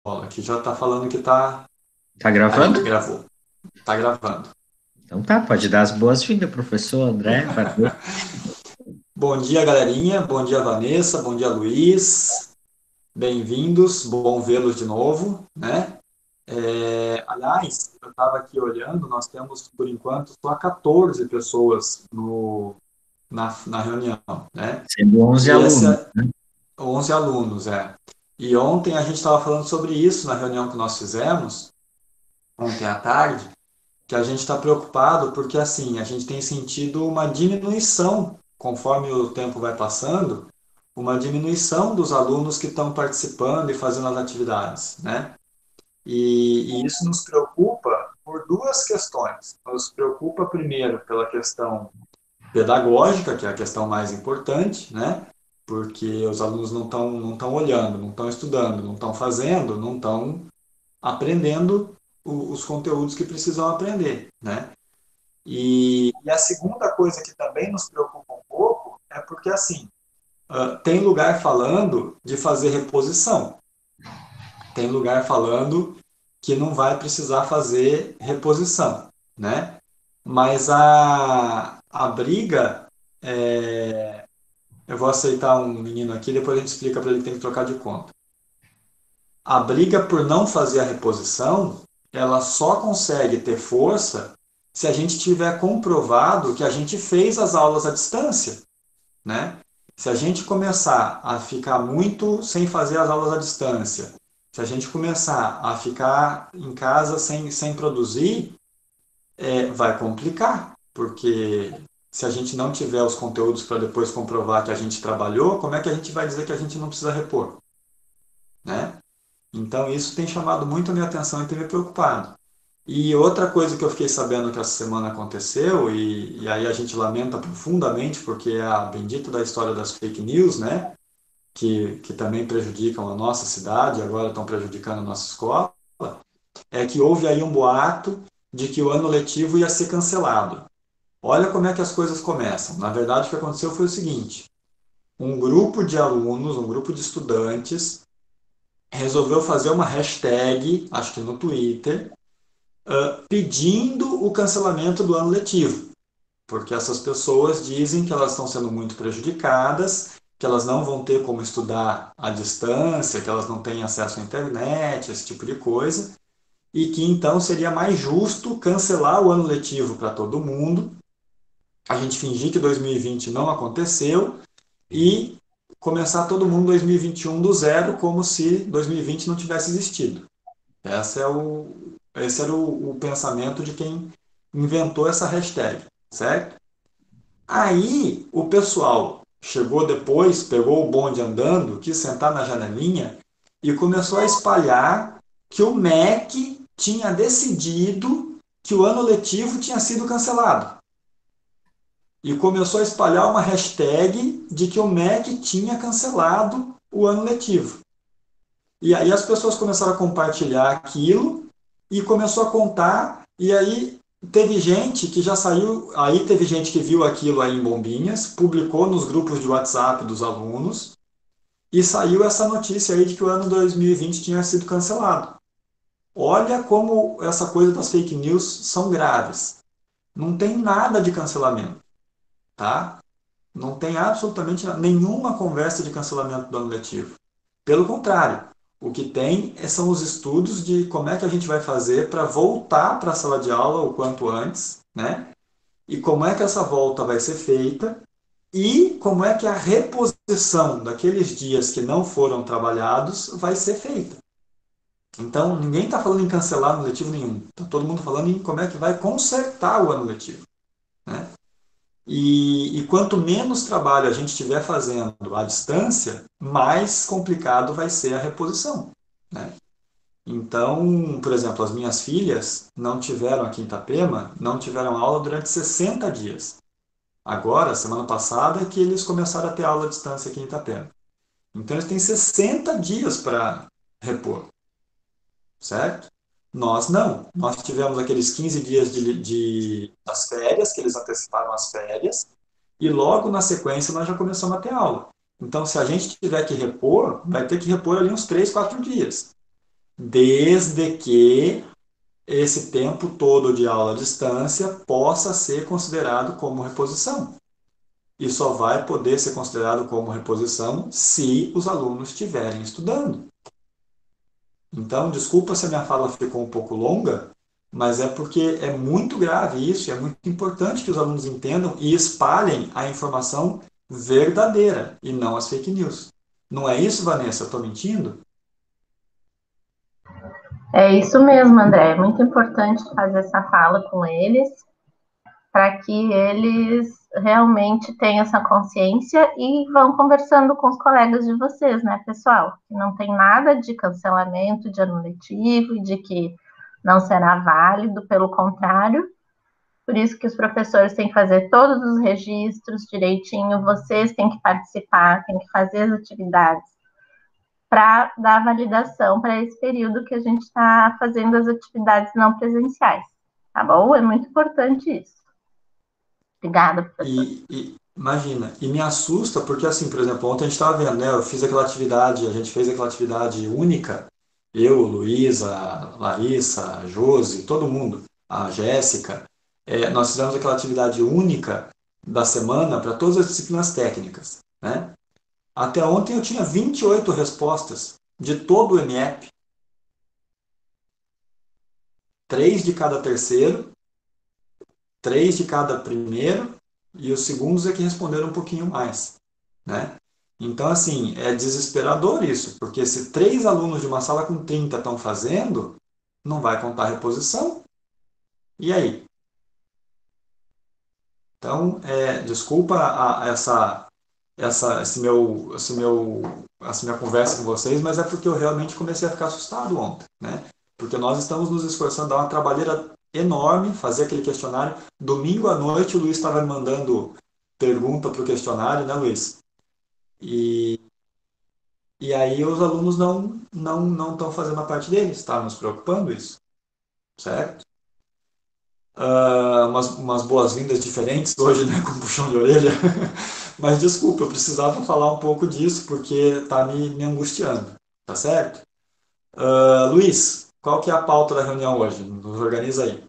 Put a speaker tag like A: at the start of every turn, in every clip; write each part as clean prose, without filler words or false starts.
A: Aqui já tá falando que tá.
B: Tá
A: Aí,
B: gravando?
A: gravou. Tá gravando.
B: Então tá, pode dar as boas-vindas, professor André.
A: Bom dia, galerinha. Bom dia, Vanessa. Bom dia, Luiz. Bem-vindos. Bom vê-los de novo, né? Aliás, eu estava aqui olhando, nós temos, por enquanto, só 14 pessoas na reunião, né?
B: Sendo 11
A: E
B: alunos,
A: essa,
B: né?
A: 11 alunos, é. E ontem a gente estava falando sobre isso na reunião que nós fizemos, ontem à tarde, que a gente está preocupado porque assim a gente tem sentido uma diminuição conforme o tempo vai passando, uma diminuição dos alunos que estão participando e fazendo as atividades, né? E isso nos preocupa por duas questões. Nos preocupa primeiro pela questão pedagógica, que é a questão mais importante, né? Porque os alunos não estão olhando, não estão estudando, não estão fazendo, não estão aprendendo os conteúdos que precisam aprender, né? E a segunda coisa que também nos preocupa um pouco é porque, assim, tem lugar falando de fazer reposição, tem lugar falando que não vai precisar fazer reposição, né? Mas a briga, eu vou aceitar um menino aqui, depois a gente explica para ele que tem que trocar de conta. A briga por não fazer a reposição, ela só consegue ter força se a gente tiver comprovado que a gente fez as aulas à distância, né? Se a gente começar a ficar muito sem fazer as aulas à distância, se a gente começar a ficar em casa sem produzir, vai complicar, porque se a gente não tiver os conteúdos para depois comprovar que a gente trabalhou, como é que a gente vai dizer que a gente não precisa repor, né? Então isso tem chamado muito a minha atenção e tem me preocupado. E outra coisa que eu fiquei sabendo que essa semana aconteceu, e aí a gente lamenta profundamente, porque é a bendita da história das fake news, né? Que também prejudicam a nossa cidade, agora estão prejudicando a nossa escola, é que houve aí um boato de que o ano letivo ia ser cancelado. Olha como é que as coisas começam. Na verdade, o que aconteceu foi o seguinte: um grupo de alunos, um grupo de estudantes, resolveu fazer uma hashtag, acho que no Twitter, pedindo o cancelamento do ano letivo, porque essas pessoas dizem que elas estão sendo muito prejudicadas, que elas não vão ter como estudar à distância, que elas não têm acesso à internet, esse tipo de coisa, e que então seria mais justo cancelar o ano letivo para todo mundo, a gente fingir que 2020 não aconteceu e começar todo mundo 2021 do zero, como se 2020 não tivesse existido. Esse era o pensamento de quem inventou essa hashtag, certo? Aí o pessoal chegou depois, pegou o bonde andando, quis sentar na janelinha e começou a espalhar que o MEC tinha decidido que o ano letivo tinha sido cancelado. E começou a espalhar uma hashtag de que o MEC tinha cancelado o ano letivo. E aí as pessoas começaram a compartilhar aquilo e começou a contar, e aí teve gente que já saiu, aí teve gente que viu aquilo aí em Bombinhas, publicou nos grupos de WhatsApp dos alunos, e saiu essa notícia aí de que o ano 2020 tinha sido cancelado. Olha como essa coisa das fake news são graves. Não tem nada de cancelamento, tá? Não tem absolutamente nenhuma conversa de cancelamento do ano letivo. Pelo contrário, o que tem são os estudos de como é que a gente vai fazer para voltar para a sala de aula o quanto antes, né? E como é que essa volta vai ser feita e como é que a reposição daqueles dias que não foram trabalhados vai ser feita. Então, ninguém está falando em cancelar ano letivo nenhum. Está todo mundo falando em como é que vai consertar o ano letivo, né? E quanto menos trabalho a gente estiver fazendo à distância, mais complicado vai ser a reposição, né? Então, por exemplo, as minhas filhas não tiveram aqui em Itapema, não tiveram aula durante 60 dias. Agora, semana passada, é que eles começaram a ter aula à distância aqui em Itapema. Então, eles têm 60 dias para repor, certo? Nós não. Nós tivemos aqueles 15 dias das férias, que eles anteciparam as férias, e logo na sequência nós já começamos a ter aula. Então, se a gente tiver que repor, vai ter que repor ali uns 3, 4 dias. desde que esse tempo todo de aula à distância possa ser considerado como reposição. E só vai poder ser considerado como reposição se os alunos estiverem estudando. Então, desculpa se a minha fala ficou um pouco longa, mas é porque é muito grave isso, é muito importante que os alunos entendam e espalhem a informação verdadeira e não as fake news. Não é isso, Vanessa? Estou mentindo?
C: É isso mesmo, André. É muito importante fazer essa fala com eles para que eles realmente tenham essa consciência e vão conversando com os colegas de vocês, né, pessoal? Não tem nada de cancelamento de ano letivo, de que não será válido, pelo contrário. Por isso que os professores têm que fazer todos os registros direitinho, vocês têm que participar, têm que fazer as atividades para dar validação para esse período que a gente está fazendo as atividades não presenciais, tá bom? É muito importante isso. Obrigada, professor.
A: Imagina, e me assusta porque assim, por exemplo, ontem a gente estava vendo, né? Eu fiz aquela atividade, a gente fez aquela atividade única, eu, Luísa, Larissa, Josi, todo mundo, a Jéssica, nós fizemos aquela atividade única da semana para todas as disciplinas técnicas, né? Até ontem eu tinha 28 respostas de todo o MEP, 3 de cada terceiro, 3 de cada primeiro, e os segundos é que responderam um pouquinho mais, né? Então, assim, é desesperador isso, porque se 3 alunos de uma sala com 30 estão fazendo, não vai contar reposição. E aí? Então, desculpa essa minha conversa com vocês, mas é porque eu realmente comecei a ficar assustado ontem, né? Porque nós estamos nos esforçando a dar uma trabalheira enorme, fazer aquele questionário. Domingo à noite o Luiz estava me mandando pergunta para o questionário, né, Luiz? E, e aí os alunos não estão fazendo a parte deles, está nos preocupando isso, certo? Umas boas-vindas diferentes hoje, né, com puxão de orelha. Mas desculpa, eu precisava falar um pouco disso porque está me angustiando, tá certo? Luiz, qual que é a pauta da reunião hoje? Nos organiza aí.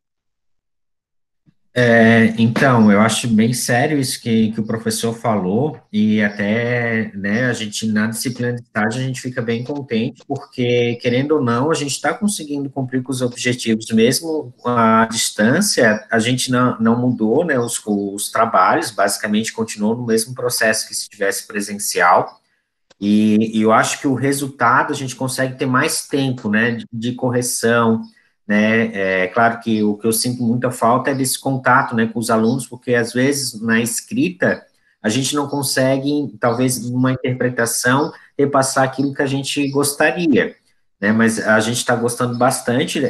B: Então, eu acho bem sério isso que o professor falou, e até, né, a gente, na disciplina de estágio, a gente fica bem contente, porque, querendo ou não, a gente está conseguindo cumprir com os objetivos, mesmo à distância, a gente não mudou, né, os trabalhos, basicamente continuou no mesmo processo que se tivesse presencial, e eu acho que o resultado, a gente consegue ter mais tempo, né, de correção, né, é claro que o que eu sinto muita falta é desse contato, né, com os alunos, porque às vezes na escrita a gente não consegue, talvez numa interpretação, repassar aquilo que a gente gostaria, né, mas a gente está gostando bastante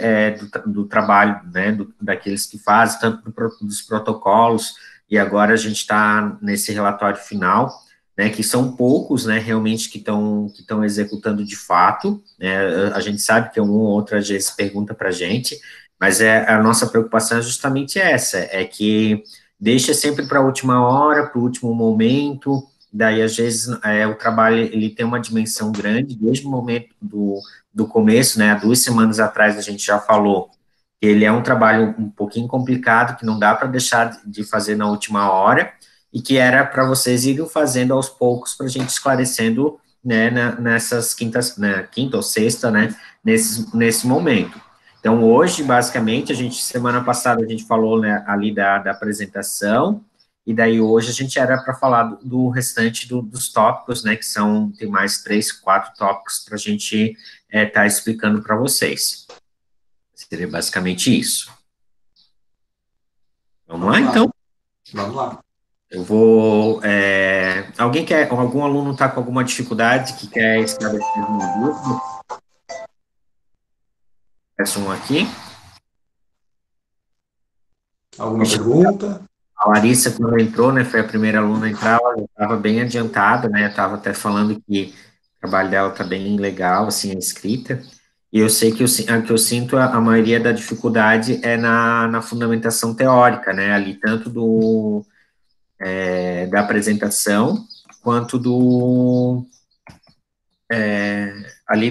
B: do trabalho, né, daqueles que fazem, tanto dos protocolos, e agora a gente está nesse relatório final, né, que são poucos, né, realmente que estão executando de fato, né, a gente sabe que um ou outro às vezes pergunta para a gente, mas a nossa preocupação é justamente essa, é que deixa sempre para a última hora, para o último momento, daí às vezes o trabalho ele tem uma dimensão grande, desde o momento do começo, né, há 2 semanas atrás a gente já falou, que ele é um trabalho um pouquinho complicado, que não dá para deixar de fazer na última hora, e que era para vocês irem fazendo aos poucos para a gente esclarecendo, né, nessas quintas, né, quinta ou sexta, né, nesse momento. Então, hoje, basicamente, semana passada a gente falou, né, ali da apresentação, e daí hoje a gente era para falar do restante dos tópicos, né, tem mais 3, 4 tópicos para a gente tá explicando para vocês. Seria basicamente isso. Vamos lá, então?
A: Vamos lá.
B: Eu vou. Algum aluno está com alguma dificuldade que quer esclarecer alguma dúvida? Peço um aqui.
A: Alguma pergunta?
B: A Larissa, quando entrou, né, foi a primeira aluna a entrar, ela estava bem adiantada, né, estava até falando que o trabalho dela está bem legal, assim, a escrita, e eu sei que que eu sinto a maioria da dificuldade é na fundamentação teórica, né, ali tanto da apresentação, quanto ali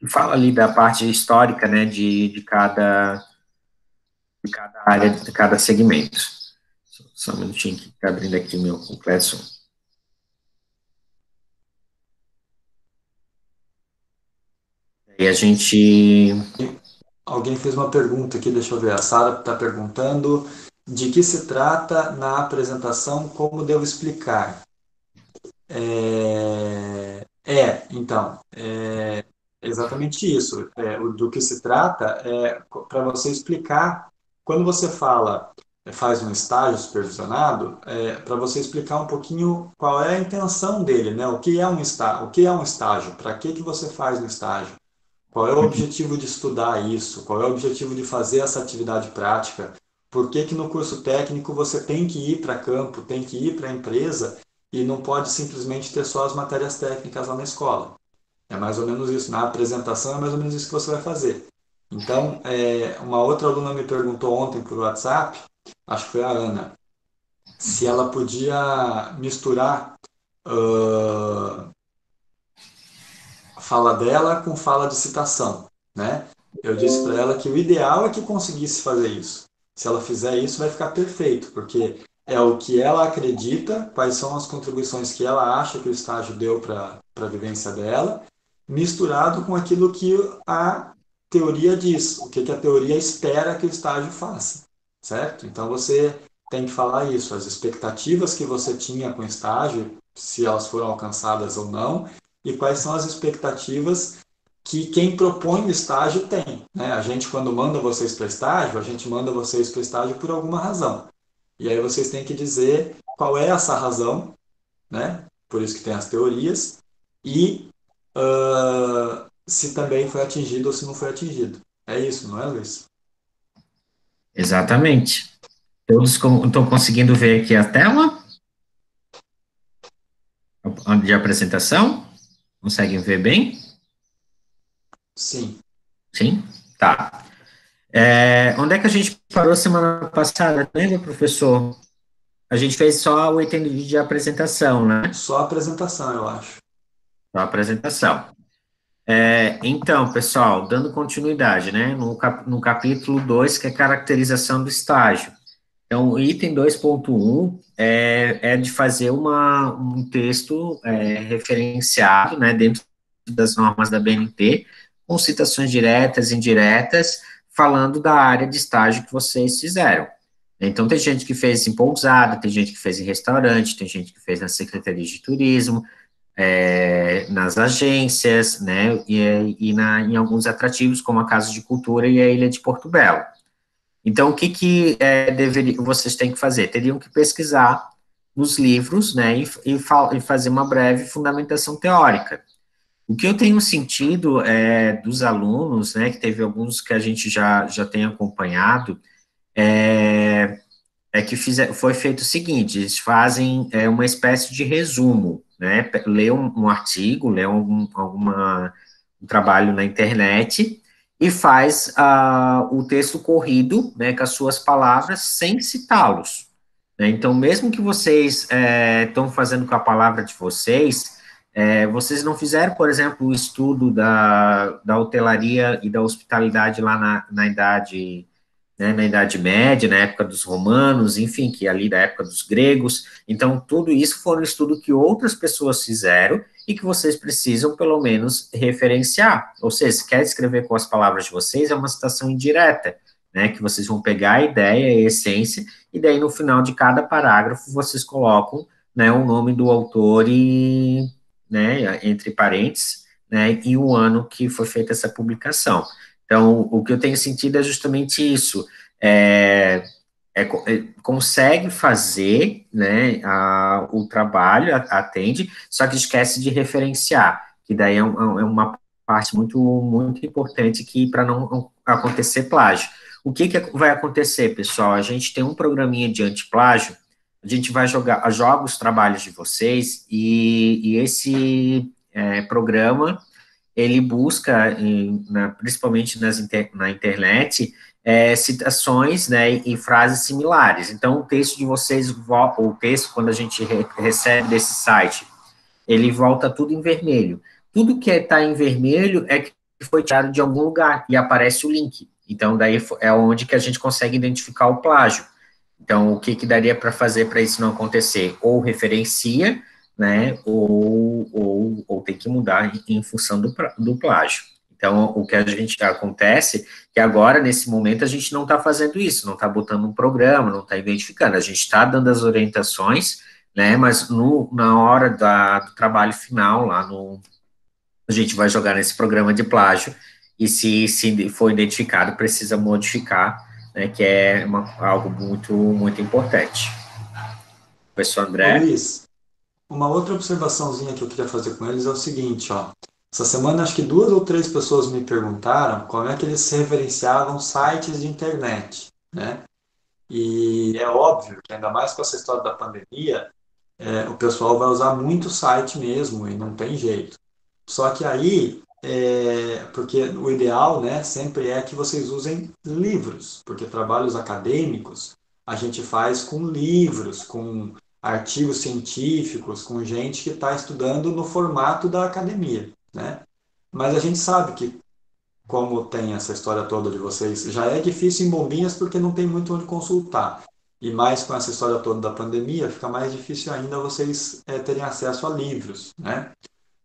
B: fala ali da parte histórica, né, de cada área, de cada segmento. Só um minutinho que está abrindo aqui o meu completo. E a gente...
A: Alguém fez uma pergunta aqui, deixa eu ver. A Sara está perguntando de que se trata na apresentação, como devo explicar. Então, exatamente isso. Do que se trata é para você explicar, quando você faz um estágio supervisionado, para você explicar um pouquinho qual é a intenção dele, né? O que é um estágio? Para que você faz um estágio? Qual é o objetivo de estudar isso? Qual é o objetivo de fazer essa atividade prática? Por que que no curso técnico você tem que ir para campo, tem que ir para a empresa e não pode simplesmente ter só as matérias técnicas lá na escola? É mais ou menos isso. Na apresentação é mais ou menos isso que você vai fazer. Então, uma outra aluna me perguntou ontem por WhatsApp, acho que foi a Ana, se ela podia misturar a fala dela com fala de citação, né? Eu disse para ela que o ideal é que conseguisse fazer isso. Se ela fizer isso, vai ficar perfeito, porque é o que ela acredita, quais são as contribuições que ela acha que o estágio deu para a vivência dela, misturado com aquilo que a teoria diz, o que a teoria espera que o estágio faça, certo? Então você tem que falar isso, as expectativas que você tinha com o estágio, se elas foram alcançadas ou não, e quais são as expectativas que quem propõe o estágio tem, né? A gente, quando manda vocês para estágio, a gente manda vocês para estágio por alguma razão. E aí vocês têm que dizer qual é essa razão, né? Por isso que tem as teorias, e se também foi atingido ou se não foi atingido. É isso, não é, Luiz?
B: Exatamente. Todos estão conseguindo ver aqui a tela de apresentação? Conseguem ver bem?
A: Sim.
B: Sim? Tá. Onde é que a gente parou semana passada? Lembra, professor? A gente fez só o item de apresentação, né?
A: Só a apresentação, eu acho.
B: Só a apresentação. Então, pessoal, dando continuidade, né? No capítulo 2, que é caracterização do estágio. Então, o item 2.1 é de fazer um texto referenciado, né, dentro das normas da BNT, com citações diretas e indiretas, falando da área de estágio que vocês fizeram. Então, tem gente que fez em pousada, tem gente que fez em restaurante, tem gente que fez na Secretaria de Turismo, nas agências, né, em alguns atrativos, como a Casa de Cultura e a Ilha de Porto Belo. Então, o que vocês têm que fazer? Teriam que pesquisar nos livros, né, e fazer uma breve fundamentação teórica. O que eu tenho sentido dos alunos, né, que teve alguns que a gente já tem acompanhado, que foi feito o seguinte: eles fazem uma espécie de resumo, né, lê um artigo, lê um trabalho na internet e faz o texto corrido, né, com as suas palavras, sem citá-los, né? Então, mesmo que vocês estão fazendo com a palavra de vocês, vocês não fizeram, por exemplo, o estudo da hotelaria e da hospitalidade lá na idade, né, na Idade Média, na época dos romanos, enfim, que ali da época dos gregos. Então, tudo isso foi um estudo que outras pessoas fizeram e que vocês precisam, pelo menos, referenciar. Ou seja, se quer escrever com as palavras de vocês, é uma citação indireta, né, que vocês vão pegar a ideia, a essência, e daí, no final de cada parágrafo, vocês colocam, né, o nome do autor e, né, entre parênteses, né, e o ano que foi feita essa publicação. Então, o que eu tenho sentido é justamente isso, consegue fazer, né, o trabalho, atende, só que esquece de referenciar, que daí é uma parte muito, muito importante para não acontecer plágio. O que vai acontecer, pessoal? A gente tem um programinha de antiplágio, a gente vai joga os trabalhos de vocês, e esse programa, ele busca, principalmente na internet, citações, né, e frases similares. Então, o texto de vocês, o texto, quando a gente recebe desse site, ele volta tudo em vermelho. Tudo que está em vermelho é que foi tirado de algum lugar, e aparece o link. Então, daí é onde que a gente consegue identificar o plágio. Então, o que que daria para fazer para isso não acontecer? Ou referencia, né, ou tem que mudar em função do plágio. Então, o que a gente acontece, que agora, nesse momento, a gente não está fazendo isso, não está botando um programa, não está identificando, a gente está dando as orientações, né, mas na hora do trabalho final, a gente vai jogar nesse programa de plágio, e se for identificado, precisa modificar, né, que é algo muito, muito importante. Professor
A: Ô
B: André?
A: Luiz, uma outra observaçãozinha que eu queria fazer com eles é o seguinte, ó. Essa semana acho que 2 ou 3 pessoas me perguntaram como é que eles referenciavam sites de internet, né? E é óbvio que ainda mais com essa história da pandemia, o pessoal vai usar muito site mesmo e não tem jeito. Só que aí, porque o ideal, né, sempre é que vocês usem livros, porque trabalhos acadêmicos a gente faz com livros, com artigos científicos, com gente que está estudando no formato da academia, né? Mas a gente sabe que, como tem essa história toda de vocês, já é difícil em Bombinhas porque não tem muito onde consultar. E mais com essa história toda da pandemia, fica mais difícil ainda vocês terem acesso a livros, né?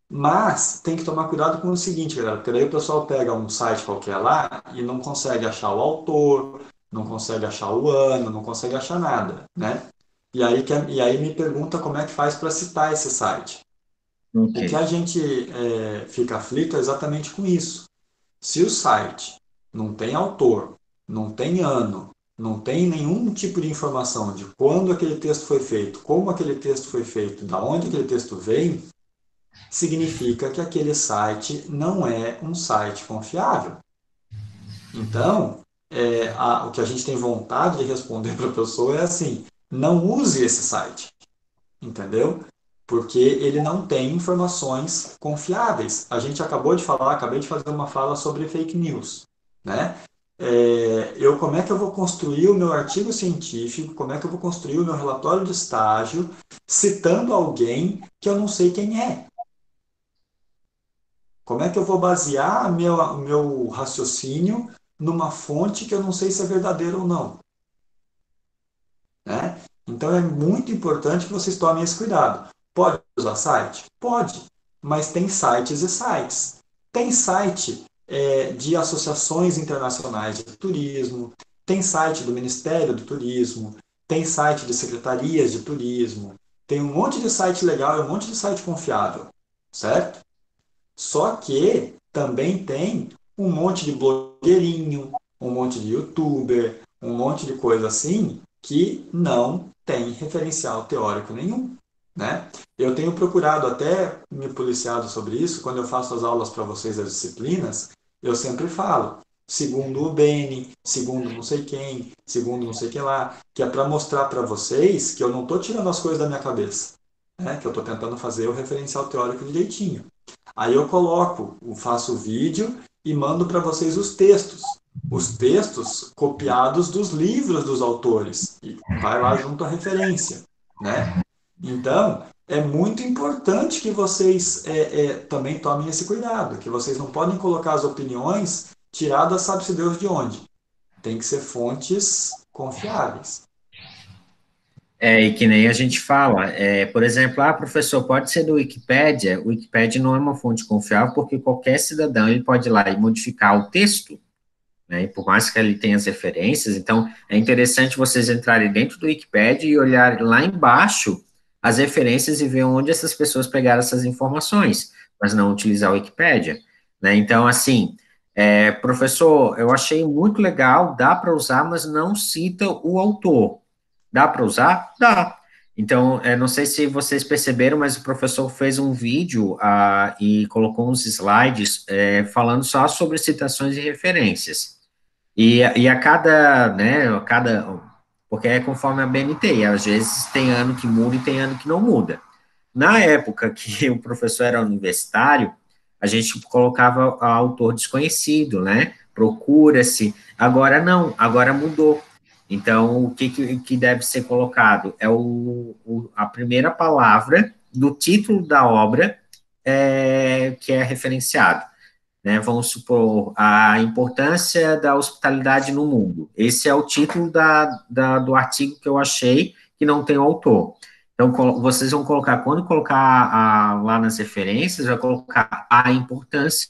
A: Mas tem que tomar cuidado com o seguinte, galera, porque daí o pessoal pega um site qualquer lá e não consegue achar o autor, não consegue achar o ano, não consegue achar nada, né? E aí me pergunta como é que faz para citar esse site.
B: Ok.
A: O que a gente fica aflito é exatamente com isso. Se o site não tem autor, não tem ano, não tem nenhum tipo de informação de quando aquele texto foi feito, como aquele texto foi feito, da onde aquele texto vem, significa que aquele site não é um site confiável. Então, o que a gente tem vontade de responder para a pessoa é assim: não use esse site, entendeu? Porque ele não tem informações confiáveis. A gente acabei de fazer uma fala sobre fake news, né? Como é que eu vou construir o meu artigo científico, como é que eu vou construir o meu relatório de estágio, citando alguém que eu não sei quem é? Como é que eu vou basear o meu raciocínio numa fonte que eu não sei se é verdadeira ou não, né? Então é muito importante que vocês tomem esse cuidado. Pode usar site? Pode, mas tem sites e sites. Tem site de associações internacionais de turismo, tem site do Ministério do Turismo, tem site de secretarias de turismo, tem um monte de site legal e um monte de site confiável, certo? Só que também tem um monte de blogueirinho, um monte de youtuber, um monte de coisa assim que não tem referencial teórico nenhum, né? Eu tenho procurado até me policiado sobre isso, quando eu faço as aulas para vocês das disciplinas, eu sempre falo, segundo o Beni, segundo não sei quem, segundo não sei que lá, que é para mostrar para vocês que eu não estou tirando as coisas da minha cabeça, né? Que eu estou tentando fazer o referencial teórico direitinho. Aí eu faço o vídeo e mando para vocês os textos copiados dos livros dos autores, e vai lá junto à referência, né? Então, é muito importante que vocês também tomem esse cuidado, que vocês não podem colocar as opiniões tiradas sabe-se Deus de onde. Tem que ser fontes confiáveis.
B: E que nem a gente fala, por exemplo, professor, pode ser do Wikipédia. O Wikipédia não é uma fonte confiável porque qualquer cidadão ele pode ir lá e modificar o texto, né, e por mais que ele tenha as referências, então é interessante vocês entrarem dentro do Wikipédia e olhar lá embaixo as referências e ver onde essas pessoas pegaram essas informações, mas não utilizar o Wikipédia, né? Então, assim, professor, eu achei muito legal, dá para usar, mas não cita o autor. Dá para usar? Dá. Então, não sei se vocês perceberam, mas o professor fez um vídeo e colocou uns slides falando só sobre citações e referências. E a cada, né, porque é conforme a BNT, às vezes tem ano que muda e tem ano que não muda. Na época que o professor era universitário, a gente colocava autor desconhecido, né? Procura-se. Agora não, agora mudou. Então, o que deve ser colocado? É a primeira palavra do título da obra que é referenciado, né, vamos supor, a importância da hospitalidade no mundo. Esse é o título do artigo que eu achei, que não tem o autor. Então, vocês vão colocar, quando colocar lá nas referências, vai colocar a importância,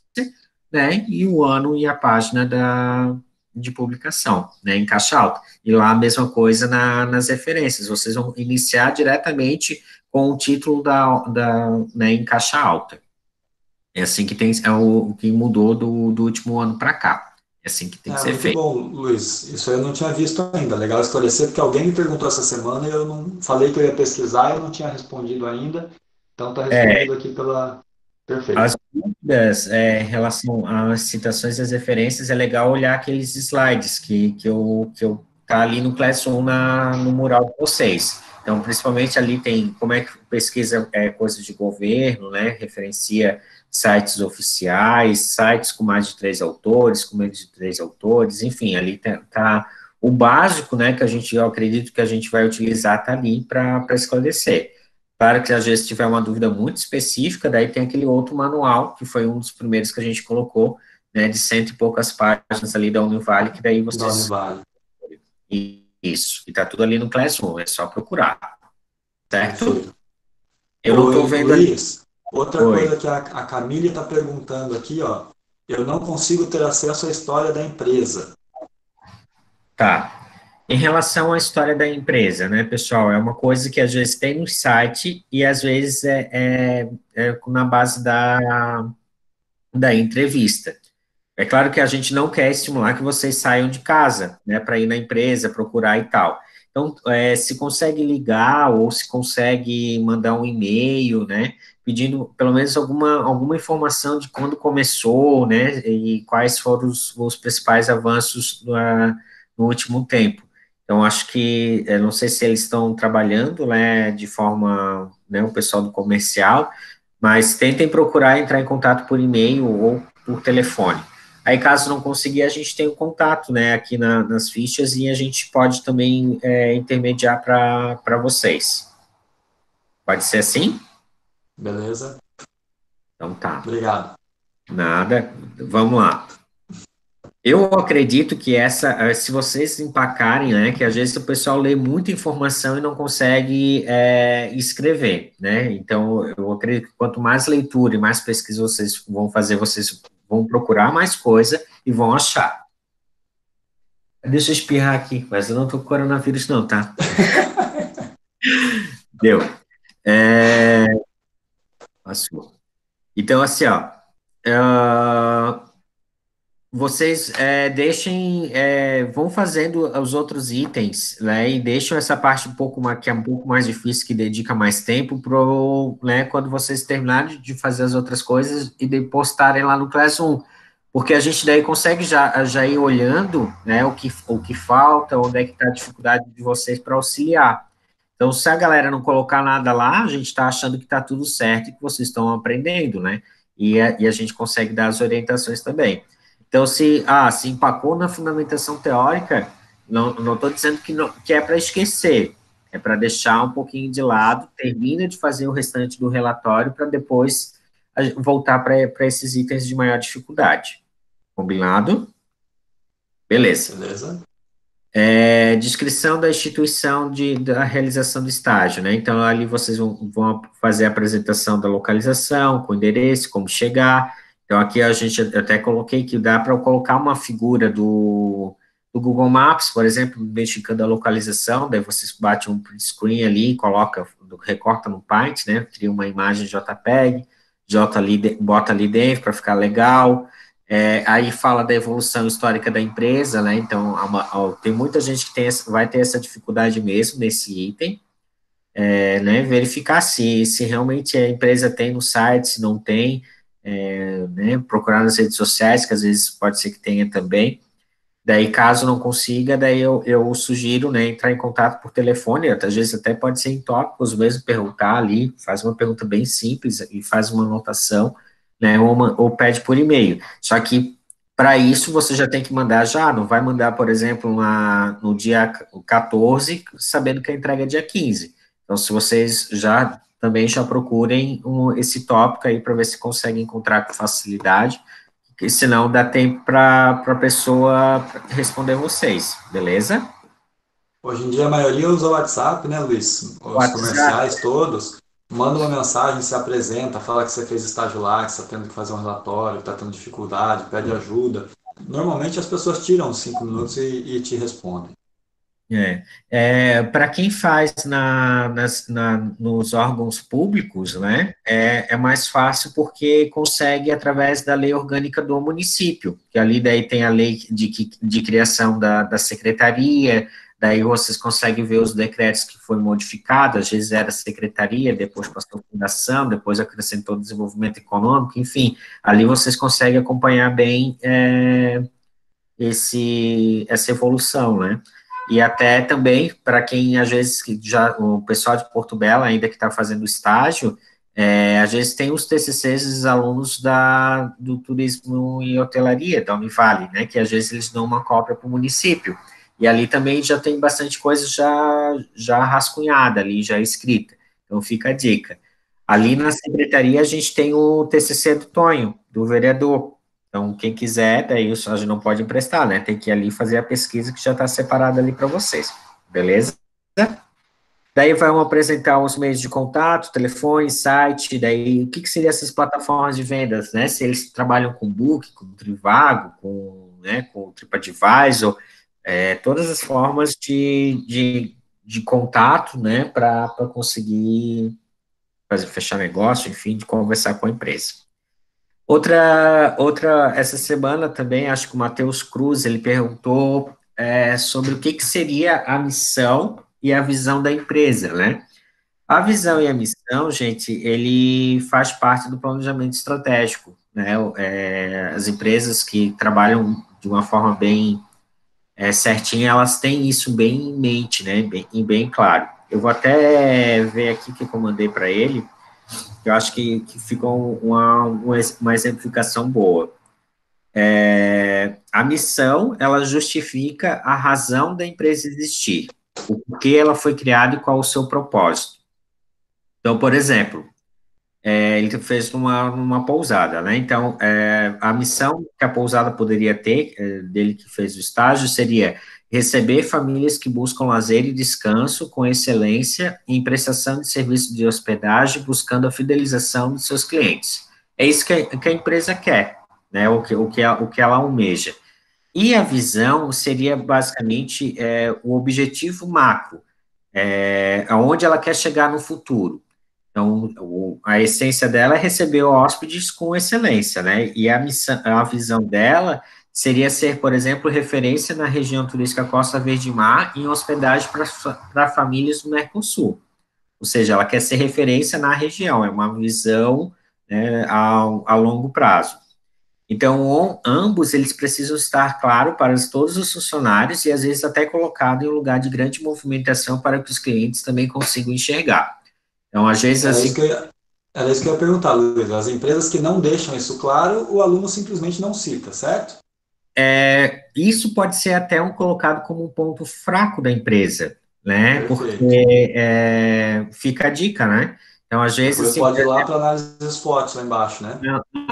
B: né, e o ano e a página de publicação, né, em caixa alta. E lá a mesma coisa nas referências, vocês vão iniciar diretamente com o título né, em caixa alta. É assim que é o que mudou do último ano para cá. É assim que tem que ser
A: Muito
B: feito.
A: bom, Luiz. Isso eu não tinha visto ainda. Legal esclarecer, porque alguém me perguntou essa semana e eu não falei que eu ia pesquisar, eu não tinha respondido ainda. Então está respondido aqui pela. Perfeito.
B: As dúvidas em relação às citações e às referências, é legal olhar aqueles slides que eu tá ali no Classroom no mural de vocês. Então, principalmente ali tem como é que pesquisa coisas de governo, né, referencia sites oficiais, sites com mais de 3 autores, com menos de 3 autores, enfim, ali tá o básico, né, eu acredito que a gente vai utilizar, tá ali para esclarecer. Claro que às vezes tiver uma dúvida muito específica, daí tem aquele outro manual, que foi um dos primeiros que a gente colocou, né, de 100 e poucas páginas ali da Univale, que daí
A: Da
B: vocês...
A: Univale.
B: Isso, e tá tudo ali no Classroom, é só procurar, certo?
A: Perfeito.
B: Eu não estou vendo ali.
A: Luiz, outra
B: Oi,
A: coisa que a Camille está perguntando aqui, ó. Eu não consigo ter acesso à história da empresa.
B: tá. Em relação à história da empresa, né, pessoal, é uma coisa que às vezes tem no site e às vezes é na base da entrevista. É claro que a gente não quer estimular que vocês saiam de casa, né, para ir na empresa, procurar e tal. Então, se consegue ligar ou se consegue mandar um e-mail, né, pedindo pelo menos alguma informação de quando começou, né, e quais foram os principais avanços no último tempo. Então, acho que, não sei se eles estão trabalhando, né, de forma, né, o pessoal do comercial, mas tentem procurar entrar em contato por e-mail ou por telefone. Aí, caso não conseguir, a gente tem o contato, né, aqui nas fichas e a gente pode também intermediar para vocês. Pode ser assim?
A: Beleza?
B: Então tá.
A: Obrigado.
B: Nada. Vamos lá. Eu acredito que se vocês empacarem, né, que às vezes o pessoal lê muita informação e não consegue escrever, né, então eu acredito que quanto mais leitura e mais pesquisa vocês vão fazer, vocês vão procurar mais coisa e vão achar. Deixa eu espirrar aqui, mas eu não tô com coronavírus não, tá? Deu. Passou. Então, assim, ó, vocês vão fazendo os outros itens, né, e deixam essa parte um pouco mais, que é um pouco mais difícil, que dedica mais tempo, né, quando vocês terminarem de fazer as outras coisas e de postarem lá no Classroom, porque a gente daí consegue já ir olhando, né, o que falta, onde é que está a dificuldade de vocês para auxiliar. Então, se a galera não colocar nada lá, a gente está achando que está tudo certo e que vocês estão aprendendo, né, e a gente consegue dar as orientações também. Então, se empacou na fundamentação teórica, não estou dizendo que é para esquecer, é para deixar um pouquinho de lado, termina de fazer o restante do relatório para depois voltar para esses itens de maior dificuldade. Combinado? Beleza.
A: Beleza?
B: Descrição da instituição da realização do estágio, né? Então, ali vocês vão fazer a apresentação da localização, com o endereço, como chegar. Então, aqui a gente até coloquei que dá para colocar uma figura do Google Maps, por exemplo, identificando a localização, daí vocês batem um print screen ali, recorta no Paint, né? Cria uma imagem JPEG, bota ali dentro para ficar legal. Aí fala da evolução histórica da empresa, né? Então, tem muita gente que vai ter essa dificuldade mesmo nesse item, né? Verificar se realmente a empresa tem no site, se não tem, né? Procurar nas redes sociais, que às vezes pode ser que tenha também. Daí, caso não consiga, daí eu sugiro, né, entrar em contato por telefone, às vezes até pode ser em tópicos mesmo, perguntar ali, faz uma pergunta bem simples e faz uma anotação, né, ou pede por e-mail. Só que, para isso, você já tem que mandar já, não vai mandar, por exemplo, no dia 14, sabendo que a entrega é dia 15. Então, se vocês também já procurem esse tópico aí, para ver se conseguem encontrar com facilidade, que senão dá tempo para a pessoa responder vocês, beleza?
A: Hoje em dia a maioria usa o WhatsApp, né, Luiz? Os
B: WhatsApp.
A: comerciais todos. Manda uma mensagem, se apresenta, fala que você fez estágio lá, que você está tendo que fazer um relatório, que está tendo dificuldade, pede ajuda. Normalmente as pessoas tiram 5 minutos e te respondem.
B: Para quem faz nos órgãos públicos, né, é mais fácil porque consegue através da lei orgânica do município, que ali daí tem a lei de criação da secretaria, daí vocês conseguem ver os decretos que foi modificado, às vezes era secretaria, depois passou a fundação, depois acrescentou desenvolvimento econômico, enfim, ali vocês conseguem acompanhar bem essa evolução, né? E até também, para quem, às vezes, o pessoal de Porto Belo, ainda que está fazendo estágio, às vezes tem os TCCs dos alunos do turismo e hotelaria, da Univale, né, que às vezes eles dão uma cópia para o município, e ali também já tem bastante coisa já rascunhada ali, já escrita, então fica a dica. Ali na secretaria a gente tem o TCC do Tonho, do vereador, então, quem quiser, daí a gente não pode emprestar, né? Tem que ir ali fazer a pesquisa que já está separada ali para vocês, beleza? Daí vamos apresentar os meios de contato, telefone, site, daí o que seriam essas plataformas de vendas, né? Se eles trabalham com Book, com Trivago, com TripAdvisor, todas as formas de contato, né? Para conseguir fechar negócio, enfim, de conversar com a empresa. Essa semana também, acho que o Matheus Cruz, ele perguntou sobre o que seria a missão e a visão da empresa, né? A visão e a missão, gente, ele faz parte do planejamento estratégico, né? As empresas que trabalham de uma forma bem certinha, elas têm isso bem em mente, né? Bem claro. Eu vou até ver aqui o que eu mandei para ele, eu acho que ficou uma exemplificação boa. A missão, ela justifica a razão da empresa existir, o porquê ela foi criada e qual o seu propósito. Então, por exemplo, ele fez numa pousada, né? Então, a missão que a pousada poderia ter, dele que fez o estágio, seria receber famílias que buscam lazer e descanso com excelência em prestação de serviço de hospedagem, buscando a fidelização de seus clientes. É isso que a empresa quer, né? O que ela almeja. E a visão seria basicamente o objetivo macro, aonde ela quer chegar no futuro. Então, a essência dela é receber hóspedes com excelência, né? E a visão dela seria ser, por exemplo, referência na região turística Costa Verde Mar em hospedagem para famílias do Mercosul. Ou seja, ela quer ser referência na região, é uma visão, né, a longo prazo. Então, ambos, eles precisam estar claro para todos os funcionários e, às vezes, até colocado em um lugar de grande movimentação para que os clientes também consigam enxergar. Então, às vezes,
A: Era
B: assim,
A: isso que eu ia, era isso que eu ia perguntar, Luiz. As empresas que não deixam isso claro, o aluno simplesmente não cita, certo?
B: isso pode ser até colocado como um ponto fraco da empresa, né?
A: Perfeito.
B: Porque fica a dica, né? Então, às vezes,
A: Depois
B: assim,
A: pode ir lá para análise dos SWOT lá embaixo, né?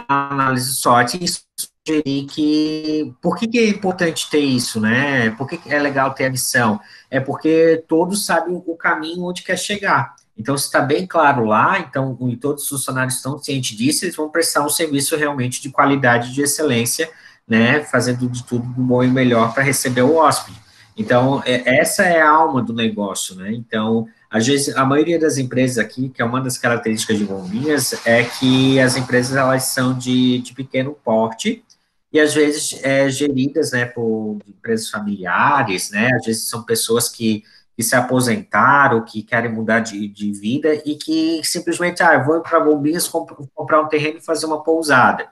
B: a análise SWOT e sugerir por que é importante ter isso, né? Por que é legal ter a missão? É porque todos sabem o caminho onde quer chegar. Então, se está bem claro lá, então, e todos os funcionários estão cientes disso, eles vão prestar um serviço realmente de qualidade, de excelência, né? Fazendo de tudo do bom e melhor para receber o hóspede. Então, essa é a alma do negócio, né? Então, às vezes, a maioria das empresas aqui, que é uma das características de Bombinhas, é que as empresas, elas são de pequeno porte, e às vezes geridas, né, por empresas familiares, né, às vezes são pessoas que se aposentaram, que querem mudar de vida, e que simplesmente, eu vou para Bombinhas comprar um terreno e fazer uma pousada.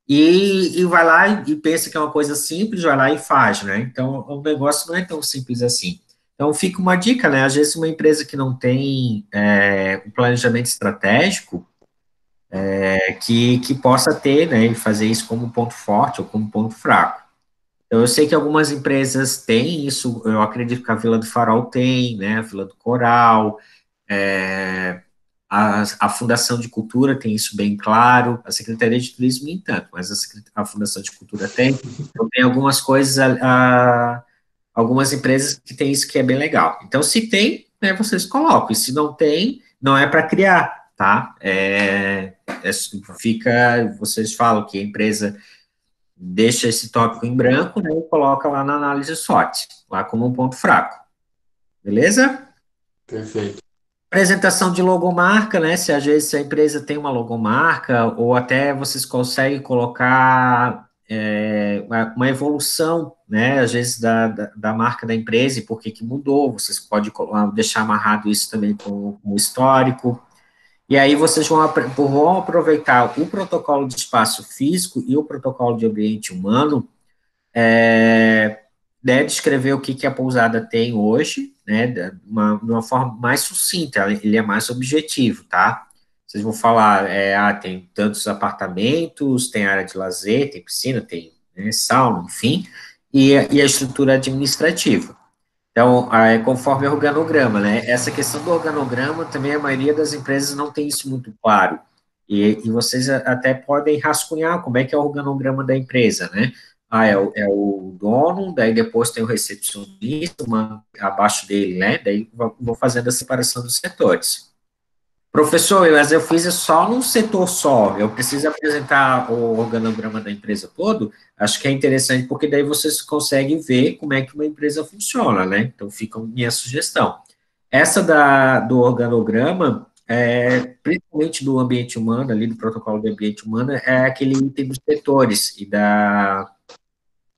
B: E vai lá e pensa que é uma coisa simples, vai lá e faz, né? Então, o negócio não é tão simples assim. Então, fica uma dica, né? Às vezes, uma empresa que não tem um planejamento estratégico, que possa ter, né? E fazer isso como ponto forte ou como ponto fraco. Então, eu sei que algumas empresas têm isso, eu acredito que a Vila do Farol tem, né? A Vila do Coral, a Fundação de Cultura tem isso bem claro, a Secretaria de Turismo nem tanto, mas a Fundação de Cultura tem. Então, tem algumas coisas, algumas empresas que tem isso que é bem legal. Então, se tem, né, vocês colocam, e se não tem, não é para criar, tá? Vocês falam que a empresa deixa esse tópico em branco, né, e coloca lá na análise SWOT, lá como um ponto fraco. Beleza?
A: Perfeito.
B: Apresentação de logomarca, né? Se às vezes a empresa tem uma logomarca, ou até vocês conseguem colocar uma evolução, né? Às vezes da marca da empresa e por que mudou, vocês podem deixar amarrado isso também com o histórico. E aí vocês vão aproveitar o protocolo de espaço físico e o protocolo de ambiente humano, né, descrever o que a pousada tem hoje, né, de uma forma mais sucinta, ele é mais objetivo, tá? Vocês vão falar, tem tantos apartamentos, tem área de lazer, tem piscina, tem, né, sauna, enfim, e a estrutura administrativa. Então, conforme o organograma, né? Essa questão do organograma, também a maioria das empresas não tem isso muito claro. E vocês até podem rascunhar como é que é o organograma da empresa, né? É o dono, daí depois tem o recepcionista, abaixo dele, né? Daí vou fazendo a separação dos setores. Professor, mas eu fiz só num setor só, eu preciso apresentar o organograma da empresa todo, acho que é interessante, porque daí vocês conseguem ver como é que uma empresa funciona, né? Então, fica a minha sugestão. Essa do organograma, principalmente do ambiente humano, ali do protocolo do ambiente humano, é aquele item dos setores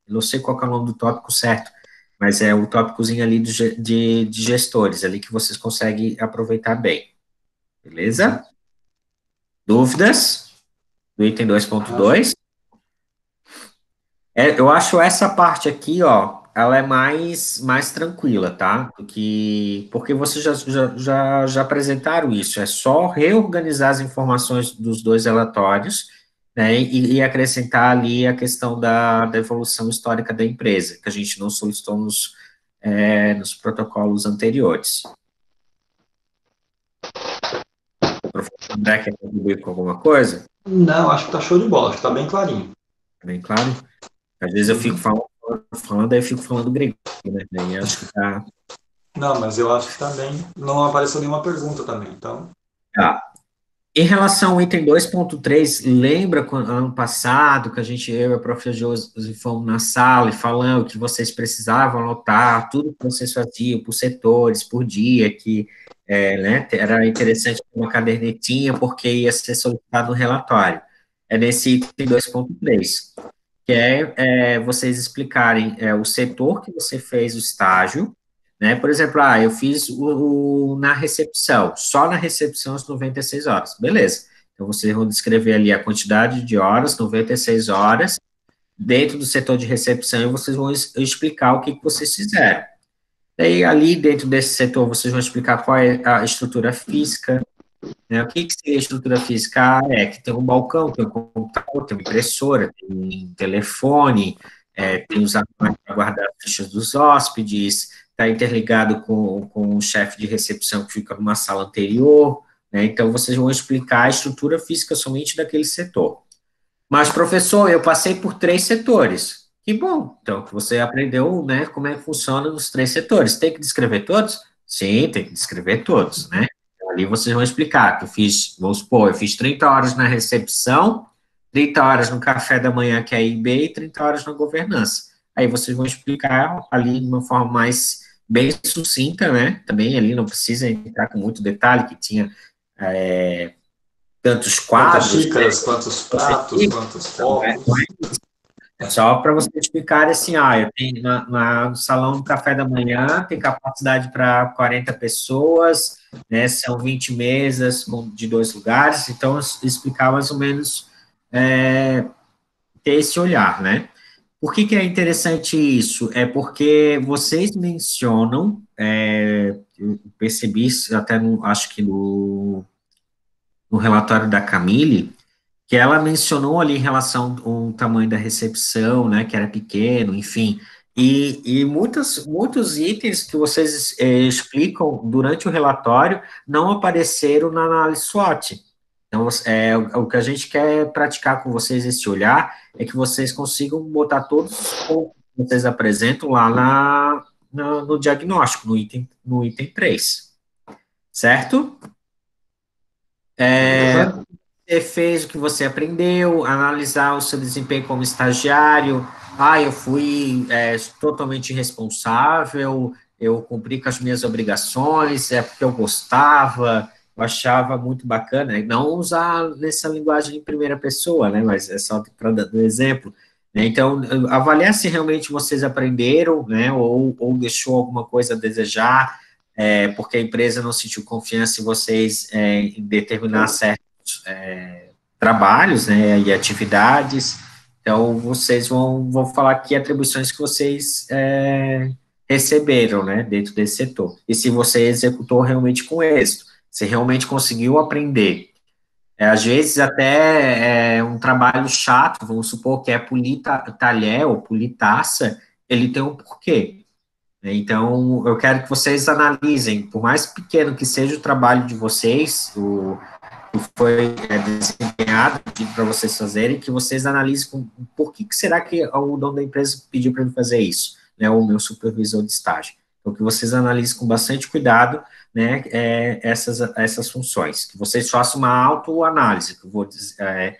B: não sei qual é o nome do tópico certo, mas é o tópicozinho ali de gestores, ali que vocês conseguem aproveitar bem. Beleza? Dúvidas do item 2.2? Eu acho essa parte aqui, ó, ela é mais tranquila, tá? Porque vocês já apresentaram isso, é só reorganizar as informações dos dois relatórios, né, e acrescentar ali a questão da evolução histórica da empresa, que a gente não solicitou nos protocolos anteriores. O professor André quer contribuir com alguma coisa?
A: Não, acho que tá show de bola, acho que tá bem clarinho.
B: Bem claro? Às vezes eu fico falando, aí eu fico falando grego, né? Daí acho que tá.
A: Não, mas eu acho que também não apareceu nenhuma pergunta também, então.
B: Tá. Em relação ao item 2.3, lembra ano passado que eu e a professora Josi fomos na sala e falando que vocês precisavam anotar tudo que vocês faziam por setores, por dia, que né, era interessante ter uma cadernetinha porque ia ser solicitado no relatório. É nesse item 2.3, que é vocês explicarem o setor que você fez o estágio, né? Por exemplo, eu fiz na recepção, só na recepção as 96 horas, beleza. Então, vocês vão descrever ali a quantidade de horas, 96 horas, dentro do setor de recepção, e vocês vão explicar o que vocês fizeram. Daí, ali dentro desse setor, vocês vão explicar qual é a estrutura física, né? O que seria estrutura física? Que tem um balcão, tem um computador, tem uma impressora, tem um telefone, tem os armários para guardar as fichas dos hóspedes, está interligado com o chefe de recepção que fica numa sala anterior, né? Então, vocês vão explicar a estrutura física somente daquele setor. Mas, professor, eu passei por 3 setores. Que bom, então, que você aprendeu, né, como é que funciona nos 3 setores. Tem que descrever todos? Sim, tem que descrever todos, né? Ali vocês vão explicar que vamos supor, eu fiz 30 horas na recepção, 30 horas no café da manhã, que é a IB, e 30 horas na governança. Aí vocês vão explicar ali de uma forma mais bem sucinta, né? Também ali não precisa entrar com muito detalhe, que tinha tantos quadros.
A: Quantas xícaras, quantos pratos, quantos copos.
B: Só para você explicar assim, eu tenho no salão do café da manhã, tem capacidade para 40 pessoas, né, são 20 mesas de 2 lugares, então explicar mais ou menos, ter esse olhar, né. Por que é interessante isso? É porque vocês mencionam, eu percebi isso até, acho que no relatório da Camille, que ela mencionou ali em relação ao tamanho da recepção, né, que era pequeno, enfim, E muitos itens que vocês explicam durante o relatório não apareceram na análise SWOT. Então, o que a gente quer praticar com vocês, esse olhar, é que vocês consigam botar todos os pontos que vocês apresentam lá no diagnóstico, no item 3, certo?
A: Beleza?
B: Você fez o que você aprendeu, analisar o seu desempenho como estagiário. Eu fui totalmente responsável, eu cumpri com as minhas obrigações, é porque eu gostava, eu achava muito bacana. E não usar nessa linguagem em primeira pessoa, né? Mas é só para dar um exemplo. Né? Então, avaliar se realmente vocês aprenderam, né? Ou deixou alguma coisa a desejar, porque a empresa não sentiu confiança em vocês em determinar certos trabalhos, né, e atividades. Então, vocês vão falar que atribuições que vocês receberam, né, dentro desse setor. E se você executou realmente com êxito, se realmente conseguiu aprender. Às vezes, até um trabalho chato, vamos supor que é polir talher ou polir taça, ele tem um porquê. Então, eu quero que vocês analisem, por mais pequeno que seja o trabalho de vocês, que foi desempenhado para vocês fazerem, que vocês analisem por que será que o dono da empresa pediu para eu fazer isso, né, o meu supervisor de estágio. Então, que vocês analisem com bastante cuidado, né, essas funções, que vocês façam uma autoanálise, que eu vou dizer,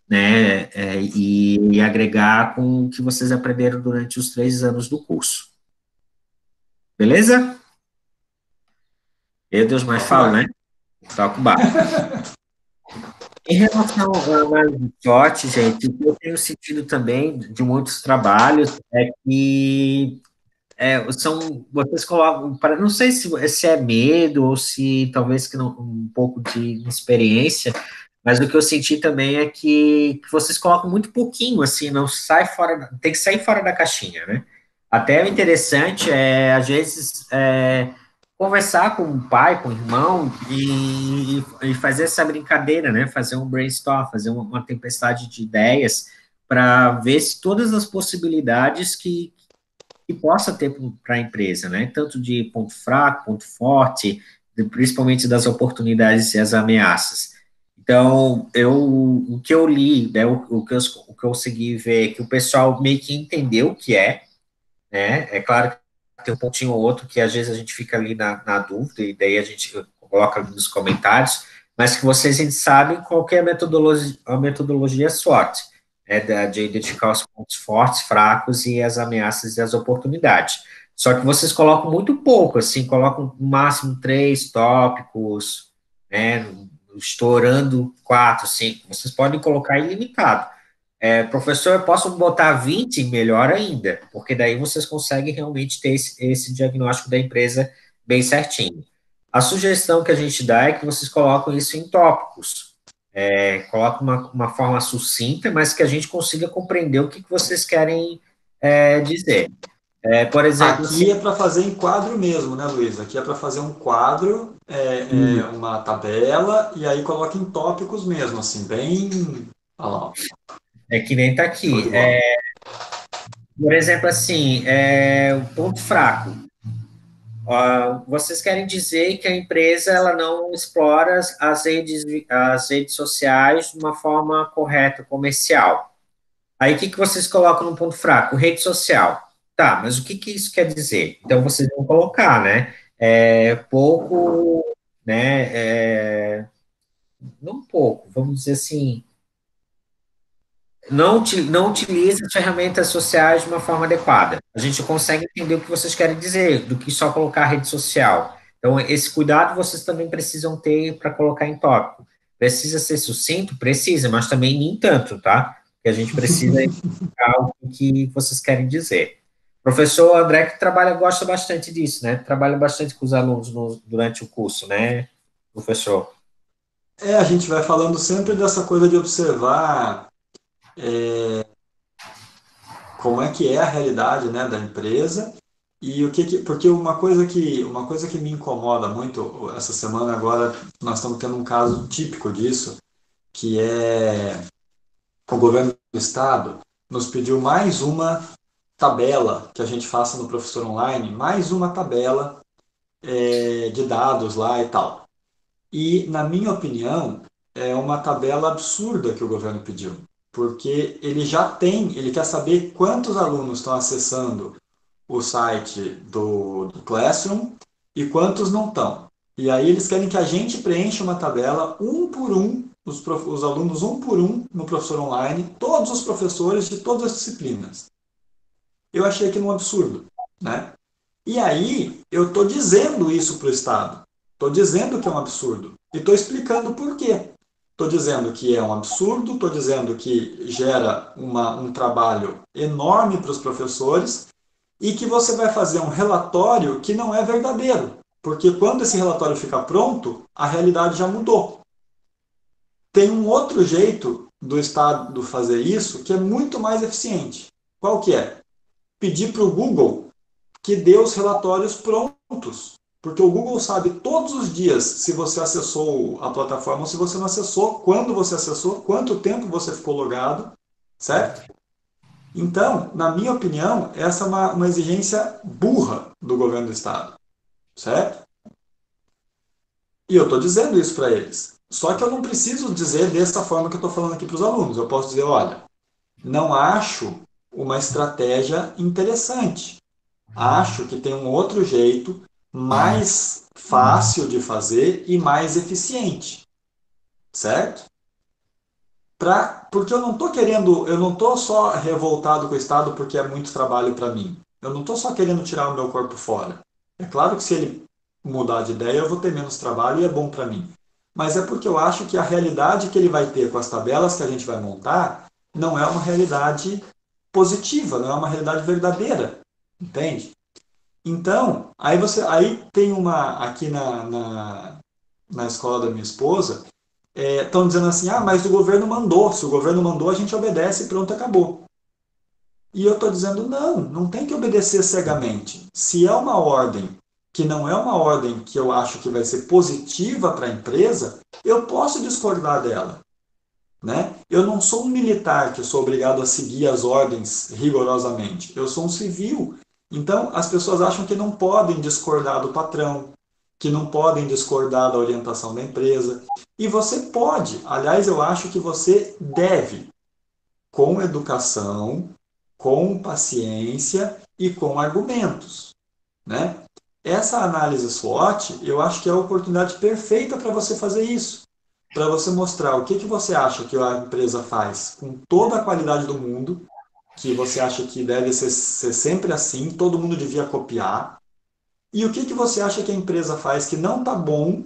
B: né, e agregar com o que vocês aprenderam durante os 3 anos do curso. Beleza? Deus mais falo, né? Toca o barco. Em relação à análise de SWOT, gente, o que eu tenho sentido também de muitos trabalhos é que vocês colocam, não sei se é medo ou se talvez que não, um pouco de inexperiência, mas o que eu senti também é que vocês colocam muito pouquinho, assim, não sai fora, tem que sair fora da caixinha, né? Até o interessante às vezes, conversar com o pai, com o irmão e fazer essa brincadeira, né? Fazer um brainstorm, fazer uma tempestade de ideias para ver se todas as possibilidades que possa ter para a empresa, né? Tanto de ponto fraco, ponto forte, principalmente das oportunidades e as ameaças. Então, o que eu li, né, o que eu consegui ver, é que o pessoal meio que entendeu o que né? É claro que tem um pontinho ou outro que às vezes a gente fica ali na dúvida, e daí a gente coloca nos comentários, mas que vocês sabem qual que é a metodologia SWOT, de identificar os pontos fortes, fracos e as ameaças e as oportunidades. Só que vocês colocam muito pouco, assim, colocam no máximo 3 tópicos, né, estourando 4, 5. Vocês podem colocar ilimitado. Professor, eu posso botar 20, melhor ainda, porque daí vocês conseguem realmente ter esse diagnóstico da empresa bem certinho. A sugestão que a gente dá é que vocês colocam isso em tópicos. Coloquem uma forma sucinta, mas que a gente consiga compreender o que vocês querem dizer. Por exemplo,
A: Aqui é para fazer em quadro mesmo, né, Luiz? Aqui é para fazer um quadro, uma tabela, e aí coloca em tópicos mesmo, assim, bem. Olha lá, ó.
B: é que nem está
A: Show de
B: aqui.
A: bola.
B: Por exemplo, assim, o ponto fraco. Vocês querem dizer que a empresa ela não explora as redes sociais de uma forma correta, comercial. Aí, o que vocês colocam no ponto fraco? Rede social. Tá, mas o que isso quer dizer? Então, vocês vão colocar, né? Pouco, né? Não pouco, vamos dizer assim, não utiliza as ferramentas sociais de uma forma adequada. A gente consegue entender o que vocês querem dizer, do que só colocar rede social. Então, esse cuidado vocês também precisam ter para colocar em tópico. Precisa ser sucinto? Precisa, mas também nem tanto, tá? Porque a gente precisa identificar o que vocês querem dizer. O professor André, que gosta bastante disso, né? Trabalha bastante com os alunos durante o curso, né, professor?
A: A gente vai falando sempre dessa coisa de observar como é que é a realidade, né, da empresa e porque uma coisa que me incomoda muito essa semana agora nós estamos tendo um caso típico disso, que é o governo do estado nos pediu mais uma tabela que a gente faça no Professor Online, mais uma tabela de dados lá e tal. E, na minha opinião, é uma tabela absurda que o governo pediu, porque ele quer saber quantos alunos estão acessando o site do Classroom e quantos não estão. E aí eles querem que a gente preencha uma tabela, um por um, os alunos um por um no Professor Online, todos os professores de todas as disciplinas. Eu achei aquilo um absurdo, né? E aí eu estou dizendo isso para o Estado. Estou dizendo que é um absurdo. E estou explicando por quê. Estou dizendo que é um absurdo, estou dizendo que gera um trabalho enorme para os professores e que você vai fazer um relatório que não é verdadeiro. Porque quando esse relatório ficar pronto, a realidade já mudou. Tem um outro jeito do Estado fazer isso que é muito mais eficiente. Qual que é? Pedir para o Google que dê os relatórios prontos. Porque o Google sabe todos os dias se você acessou a plataforma ou se você não acessou, quando você acessou, quanto tempo você ficou logado, certo? Então, na minha opinião, essa é uma exigência burra do governo do Estado, certo? E eu estou dizendo isso para eles. Só que eu não preciso dizer dessa forma que eu estou falando aqui para os alunos. Eu posso dizer, olha, não acho uma estratégia interessante. Acho que tem um outro jeito mais fácil de fazer e mais eficiente, certo? Porque eu não estou querendo, eu não estou só revoltado com o Estado porque é muito trabalho para mim. Eu não estou só querendo tirar o meu corpo fora. É claro que se ele mudar de ideia, eu vou ter menos trabalho e é bom para mim. Mas é porque eu acho que a realidade que ele vai ter com as tabelas que a gente vai montar não é uma realidade positiva, não é uma realidade verdadeira, entende? Então, aí tem aqui na escola da minha esposa, estão dizendo assim, mas o governo mandou, se o governo mandou, a gente obedece e pronto, acabou. E eu estou dizendo, não tem que obedecer cegamente. Se é uma ordem que não é uma ordem que eu acho que vai ser positiva para a empresa, eu posso discordar dela. Né? Eu não sou um militar que sou obrigado a seguir as ordens rigorosamente. Eu sou um civil. Então, as pessoas acham que não podem discordar do patrão, que não podem discordar da orientação da empresa. E você pode. Aliás, eu acho que você deve, com educação, com paciência e com argumentos. Né? Essa análise SWOT, eu acho que é a oportunidade perfeita para você fazer isso. Para você mostrar o que você acha que a empresa faz com toda a qualidade do mundo, que você acha que deve ser sempre assim, todo mundo devia copiar, e o que você acha que a empresa faz que não está bom,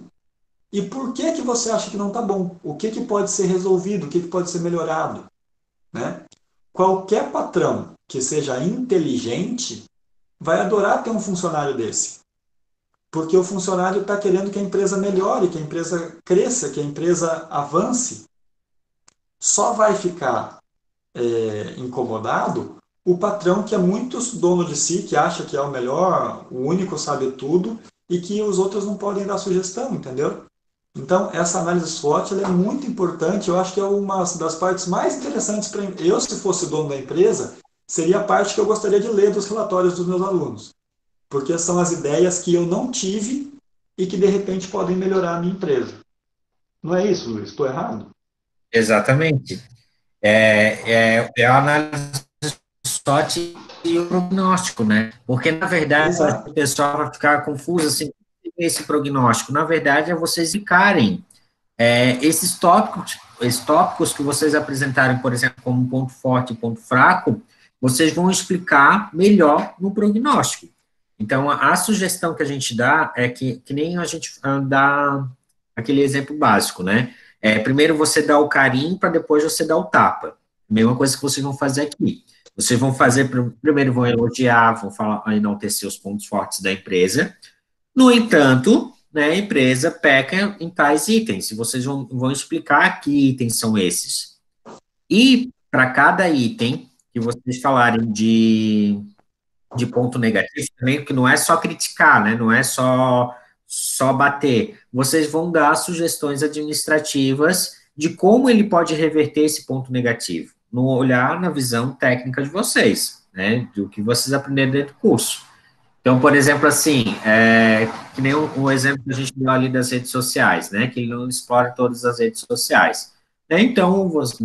A: e por que você acha que não está bom, o que pode ser resolvido, o que pode ser melhorado. Né? Qualquer patrão que seja inteligente vai adorar ter um funcionário desse. Porque o funcionário está querendo que a empresa melhore, que a empresa cresça, que a empresa avance. Só vai ficar incomodado o patrão que é muito dono de si, que acha que é o melhor, o único sabe tudo, e que os outros não podem dar sugestão, entendeu? Então, essa análise SWOT ela é muito importante, eu acho que é uma das partes mais interessantes para eu, se fosse dono da empresa, seria a parte que eu gostaria de ler dos relatórios dos meus alunos. Porque são as ideias que eu não tive e que, de repente, podem melhorar a minha empresa. Não é isso, Luiz? Estou errado?
B: Exatamente. É a análise SWOT e o prognóstico, né? Porque, na verdade, o pessoal vai ficar confuso, assim, esse prognóstico. Na verdade, é vocês ficarem esses tópicos que vocês apresentarem, por exemplo, como ponto forte e ponto fraco, vocês vão explicar melhor no prognóstico. Então, a sugestão que a gente dá é que nem a gente dá aquele exemplo básico, né? Primeiro você dá o carinho para depois você dar o tapa. Mesma coisa que vocês vão fazer aqui. Vocês vão fazer, primeiro vão elogiar, vão enaltecer os pontos fortes da empresa. No entanto, né, a empresa peca em tais itens. E vocês vão explicar que itens são esses. E para cada item que vocês falarem de ponto negativo também, que não é só criticar, né? Não é só bater. Vocês vão dar sugestões administrativas de como ele pode reverter esse ponto negativo, no olhar, na visão técnica de vocês. né, do que vocês aprenderam dentro do curso. Então, por exemplo, assim, que nem o exemplo que a gente deu ali das redes sociais, né, que ele não explora todas as redes sociais. Então, vocês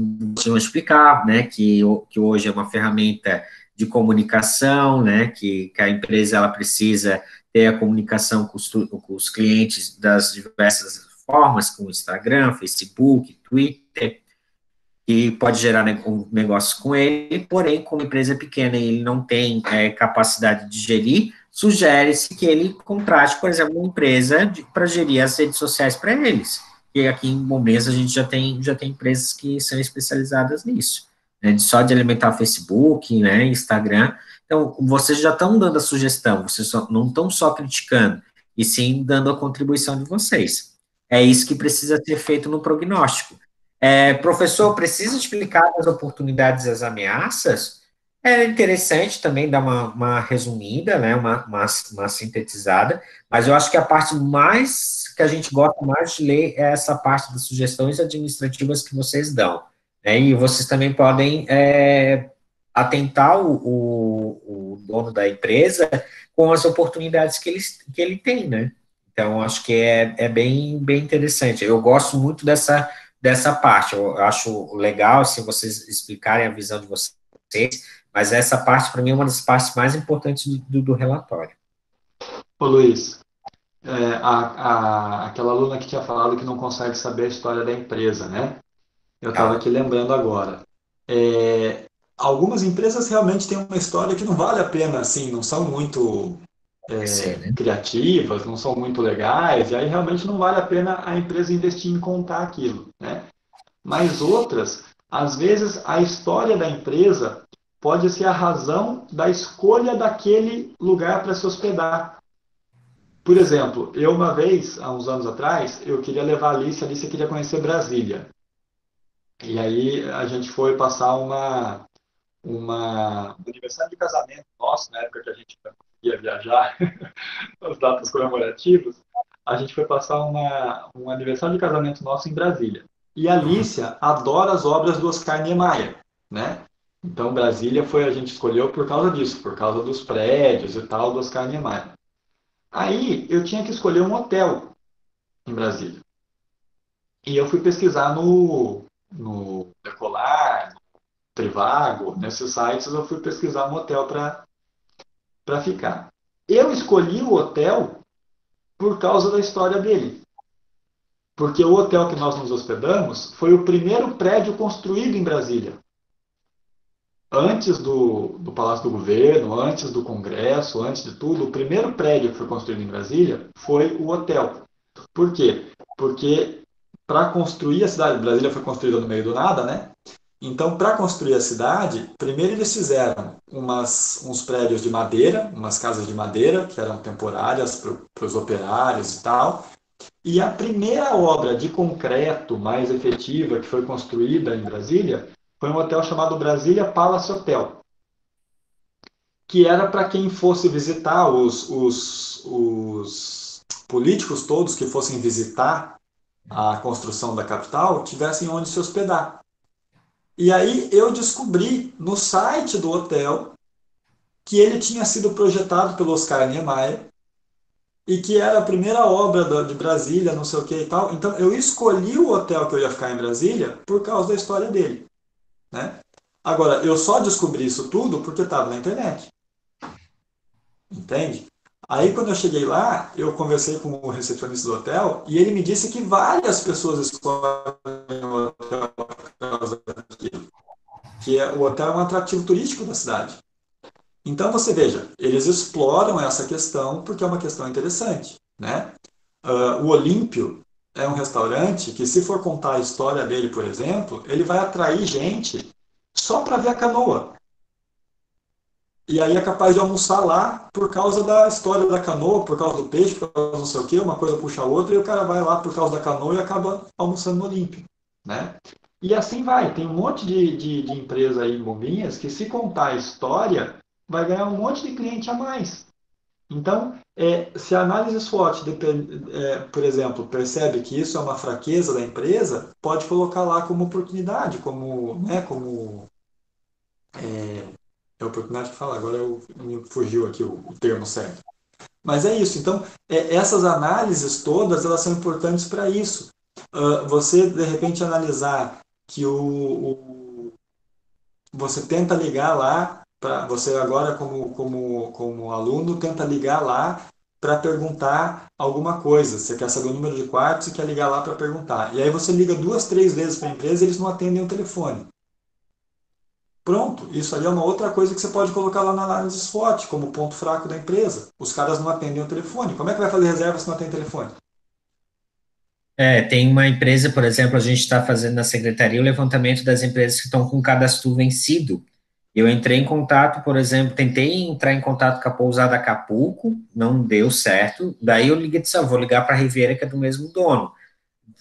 B: vão explicar, né, que hoje é uma ferramenta de comunicação, né, que a empresa ela precisa ter a comunicação com os clientes das diversas formas, com Instagram, Facebook, Twitter, que pode gerar um negócio com ele, porém, como a empresa é pequena e ele não tem capacidade de gerir, sugere-se que ele contrate, por exemplo, uma empresa para gerir as redes sociais para eles. E aqui em Bombens a gente já tem empresas que são especializadas nisso, né, só de alimentar Facebook, né, Instagram. Então, vocês já estão dando a sugestão, vocês não estão só criticando, e sim dando a contribuição de vocês. É isso que precisa ser feito no prognóstico. Professor, precisa explicar as oportunidades e as ameaças? É interessante também dar uma resumida, né, uma sintetizada, mas eu acho que a parte mais que a gente gosta mais de ler é essa parte das sugestões administrativas que vocês dão, né, e vocês também podem atentar o dono da empresa com as oportunidades que ele tem, né? Então, acho que é bem interessante. Eu gosto muito dessa parte. Eu acho legal se vocês explicarem a visão de vocês, mas essa parte, para mim, é uma das partes mais importantes do relatório.
A: Ô Luiz, aquela aluna que tinha falado que não consegue saber a história da empresa, né? Eu estava
B: Tá?
A: aqui lembrando agora. Algumas empresas realmente têm uma história que não vale a pena, assim, não são muito
B: Sim, né?
A: criativas, não são muito legais, e aí realmente não vale a pena a empresa investir em contar aquilo, né? Mas outras, às vezes a história da empresa pode ser a razão da escolha daquele lugar para se hospedar. Por exemplo, eu uma vez, há uns anos atrás, eu queria levar a Alice queria conhecer Brasília. E aí a gente foi passar um aniversário de casamento nosso, na época que a gente não conseguia viajar, as datas comemorativas, a gente foi passar um aniversário de casamento nosso em Brasília. E a Alicia adora as obras do Oscar Niemeyer, né? Então Brasília a gente escolheu por causa disso, por causa dos prédios e tal do Oscar Niemeyer. Aí eu tinha que escolher um hotel em Brasília. E eu fui pesquisar no Decolar, no Trivago, nesses sites eu fui pesquisar um hotel para ficar. Eu escolhi o hotel por causa da história dele. Porque o hotel que nós nos hospedamos foi o primeiro prédio construído em Brasília. Antes do Palácio do Governo, antes do Congresso, antes de tudo, o primeiro prédio que foi construído em Brasília foi o hotel. Por quê? Porque para construir a cidade, Brasília foi construída no meio do nada, né? Então, para construir a cidade, primeiro eles fizeram uns prédios de madeira, umas casas de madeira, que eram temporárias para os operários e tal. E a primeira obra de concreto mais efetiva que foi construída em Brasília foi um hotel chamado Brasília Palace Hotel, que era para quem fosse visitar os políticos todos que fossem visitar a construção da capital, tivessem onde se hospedar. E aí eu descobri no site do hotel que ele tinha sido projetado pelo Oscar Niemeyer e que era a primeira obra de Brasília, não sei o que e tal. Então eu escolhi o hotel que eu ia ficar em Brasília por causa da história dele, né? Agora, eu só descobri isso tudo porque estava na internet, entende? Aí quando eu cheguei lá, eu conversei com o recepcionista do hotel e ele me disse que várias pessoas escolhem o hotel por causa daquilo, que o hotel é um atrativo turístico da cidade. Então você veja, eles exploram essa questão porque é uma questão interessante, né? O Olímpio é um restaurante que, se for contar a história dele, por exemplo, ele vai atrair gente só para ver a canoa. E aí é capaz de almoçar lá por causa da história da canoa, por causa do peixe, por causa do não sei o quê, uma coisa puxa a outra, e o cara vai lá por causa da canoa e acaba almoçando no Olímpio, né? E assim vai, tem um monte de empresa aí em Bombinhas que, se contar a história, vai ganhar um monte de cliente a mais. Então, se a análise SWOT, por exemplo, percebe que isso é uma fraqueza da empresa, pode colocar lá como oportunidade, como, né, como É a oportunidade de falar, agora me fugiu aqui o termo certo. Mas é isso, então, essas análises todas, elas são importantes para isso. Você, de repente, analisar que você tenta ligar lá, você agora como aluno, tenta ligar lá para perguntar alguma coisa. Você quer saber o número de quartos e quer ligar lá para perguntar. E aí você liga 2, 3 vezes para a empresa e eles não atendem o telefone. Pronto, isso aí é uma outra coisa que você pode colocar lá na análise SWOT, como ponto fraco da empresa. Os caras não atendem o telefone. Como é que vai fazer reserva se não tem telefone?
B: Tem uma empresa, por exemplo, a gente está fazendo na secretaria o levantamento das empresas que estão com cadastro vencido. Eu entrei em contato, por exemplo, tentei entrar em contato com a pousada Acapulco, não deu certo. Daí eu liguei e disse, vou ligar para a Riviera, que é do mesmo dono.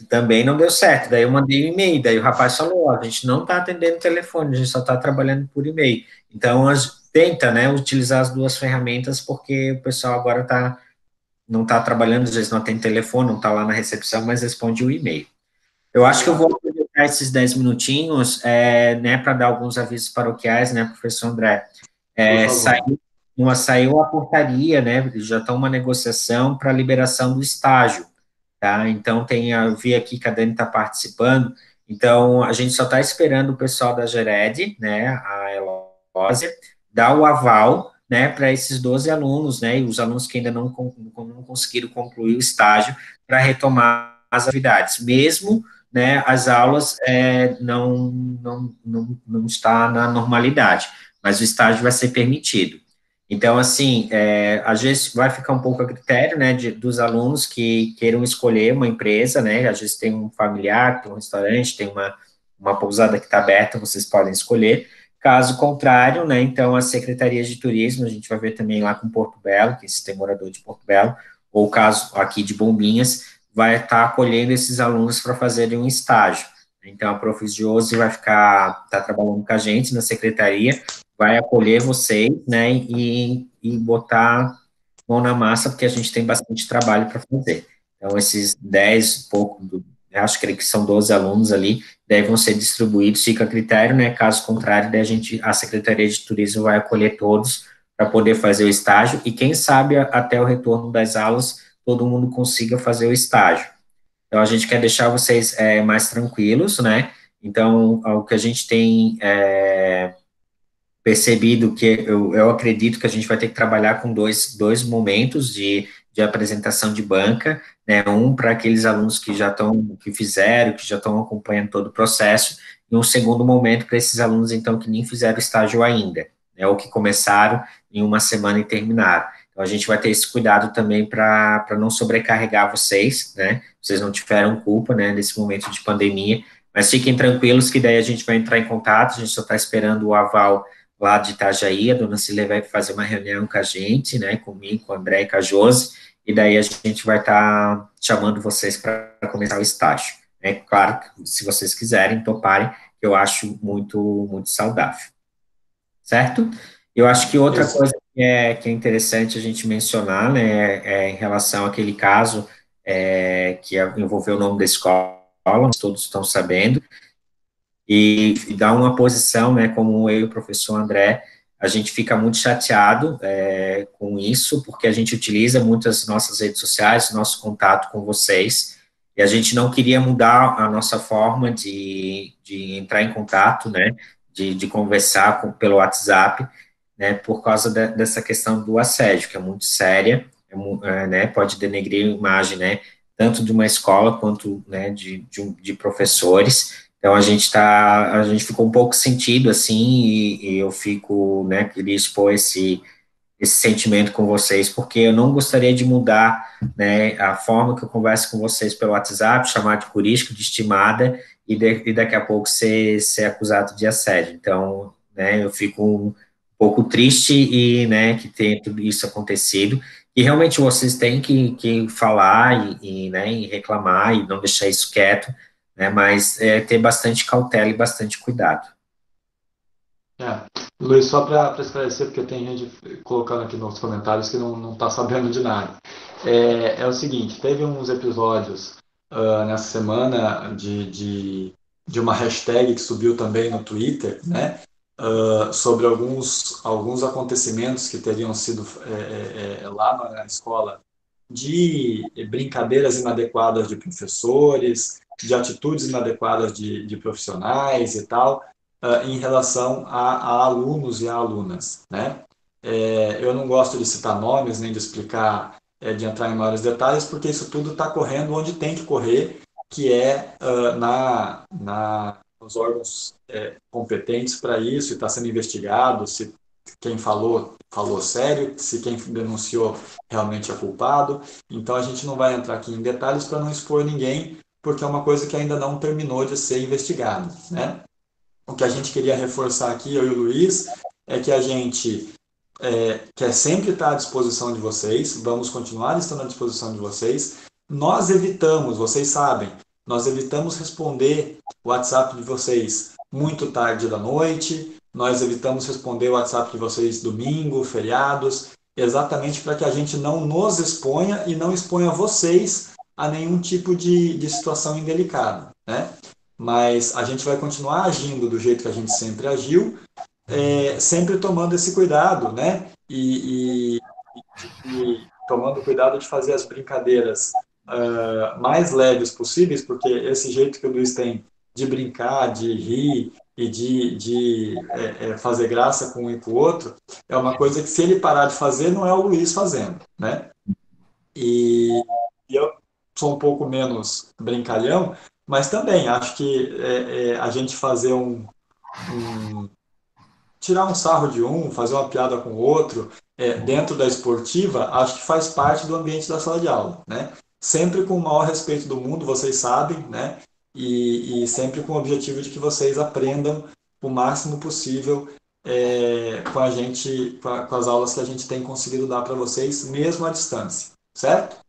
B: Também não deu certo. Daí eu mandei um e-mail, daí o rapaz falou, a gente não está atendendo o telefone, a gente só está trabalhando por e-mail. Então, tenta, né, utilizar as duas ferramentas, porque o pessoal agora não está trabalhando, às vezes não tem telefone, não está lá na recepção, mas responde o e-mail. Eu acho que eu vou aproveitar esses 10 minutinhos, né, para dar alguns avisos paroquiais, né, professor André.
A: Por favor.
B: Saiu a portaria, né, já está uma negociação para a liberação do estágio, tá? Então, eu vi aqui que a Dani está participando, então a gente só está esperando o pessoal da Gered, né, a Elósia, dar o aval, né, para esses 12 alunos, né, e os alunos que ainda não conseguiram concluir o estágio, para retomar as atividades, mesmo, né, as aulas não está na normalidade, mas o estágio vai ser permitido. Então, assim, às vezes vai ficar um pouco a critério, né, dos alunos que queiram escolher uma empresa, né, às vezes tem um familiar, tem um restaurante, tem uma pousada que está aberta, vocês podem escolher. Caso contrário, né, então as secretarias de turismo, a gente vai ver também lá com Porto Belo, que se tem morador de Porto Belo, ou o caso aqui de Bombinhas, vai estar acolhendo esses alunos para fazerem um estágio. Então, a Profis Josi vai tá trabalhando com a gente na secretaria, vai acolher vocês, né, e botar mão na massa, porque a gente tem bastante trabalho para fazer. Então, esses 10, acho que são 12 alunos ali, devem ser distribuídos, fica a critério, né, caso contrário, daí a Secretaria de Turismo vai acolher todos para poder fazer o estágio, e quem sabe até o retorno das aulas, todo mundo consiga fazer o estágio. Então, a gente quer deixar vocês mais tranquilos, né, então, o que a gente tem percebido que eu acredito que a gente vai ter que trabalhar com dois momentos de apresentação de banca, né, um para aqueles alunos que que fizeram, que já estão acompanhando todo o processo, e um segundo momento para esses alunos, então, que nem fizeram estágio ainda, né, ou que começaram em uma semana e terminaram. Então, a gente vai ter esse cuidado também para não sobrecarregar vocês, né, vocês não tiveram culpa, né, nesse momento de pandemia, mas fiquem tranquilos que daí a gente vai entrar em contato, a gente só está esperando o aval lá de Itajaí, a dona Cília vai fazer uma reunião com a gente, né, comigo, com o André e com a Josi, e daí a gente vai estar chamando vocês para começar o estágio. É claro que se vocês quiserem, toparem, que eu acho muito, muito saudável. Certo? Eu acho que outra coisa que é interessante a gente mencionar, né, em relação àquele caso que envolveu o nome da escola, todos estão sabendo, e dar uma posição, né, como eu e o professor André, a gente fica muito chateado com isso, porque a gente utiliza muitas nossas redes sociais, nosso contato com vocês, e a gente não queria mudar a nossa forma de entrar em contato, né, de conversar pelo WhatsApp, né, por causa dessa questão do assédio, que é muito séria, né, pode denegrir a imagem, né, tanto de uma escola quanto, né, de professores. Então, a gente ficou um pouco sentido, assim, e eu fico, né, queria expor esse sentimento com vocês, porque eu não gostaria de mudar, né, a forma que eu converso com vocês pelo WhatsApp, chamar de curístico, de estimada, e daqui a pouco ser acusado de assédio. Então, né, eu fico um pouco triste e, né, que tenha tudo isso acontecido, e realmente vocês têm que falar né, e reclamar e não deixar isso quieto, né, mas ter bastante cautela e bastante cuidado.
A: Luiz, só para esclarecer, porque tem gente colocando aqui nos comentários que não está sabendo de nada. É o seguinte, teve uns episódios nessa semana de uma hashtag que subiu também no Twitter, né? sobre alguns acontecimentos que teriam sido lá na escola, de brincadeiras inadequadas de professores, de atitudes inadequadas de profissionais e tal, em relação a alunos e a alunas, né? Eu não gosto de citar nomes, nem de explicar, de entrar em maiores detalhes, porque isso tudo está correndo onde tem que correr, que é nos órgãos competentes para isso, e está sendo investigado se quem falou sério, se quem denunciou realmente é culpado. Então a gente não vai entrar aqui em detalhes para não expor ninguém, porque é uma coisa que ainda não terminou de ser investigada, né? O que a gente queria reforçar aqui, eu e o Luiz, é que a gente quer sempre estar à disposição de vocês, vamos continuar estando à disposição de vocês. Nós evitamos, vocês sabem, nós evitamos responder o WhatsApp de vocês muito tarde da noite, nós evitamos responder o WhatsApp de vocês domingo, feriados, exatamente para que a gente não nos exponha e não exponha vocês a nenhum tipo de situação indelicada, né? Mas a gente vai continuar agindo do jeito que a gente sempre agiu, sempre tomando esse cuidado, né? E tomando cuidado de fazer as brincadeiras mais leves possíveis, porque esse jeito que o Luiz tem de brincar, de rir e de fazer graça com um e com o outro, é uma coisa que, se ele parar de fazer, não é o Luiz fazendo, né? E eu sou um pouco menos brincalhão, mas também acho que a gente fazer tirar um sarro de um, fazer uma piada com o outro, dentro da esportiva, acho que faz parte do ambiente da sala de aula, né? Sempre com o maior respeito do mundo, vocês sabem, né? E sempre com o objetivo de que vocês aprendam o máximo possível com a gente, com as aulas que a gente tem conseguido dar para vocês, mesmo à distância, certo?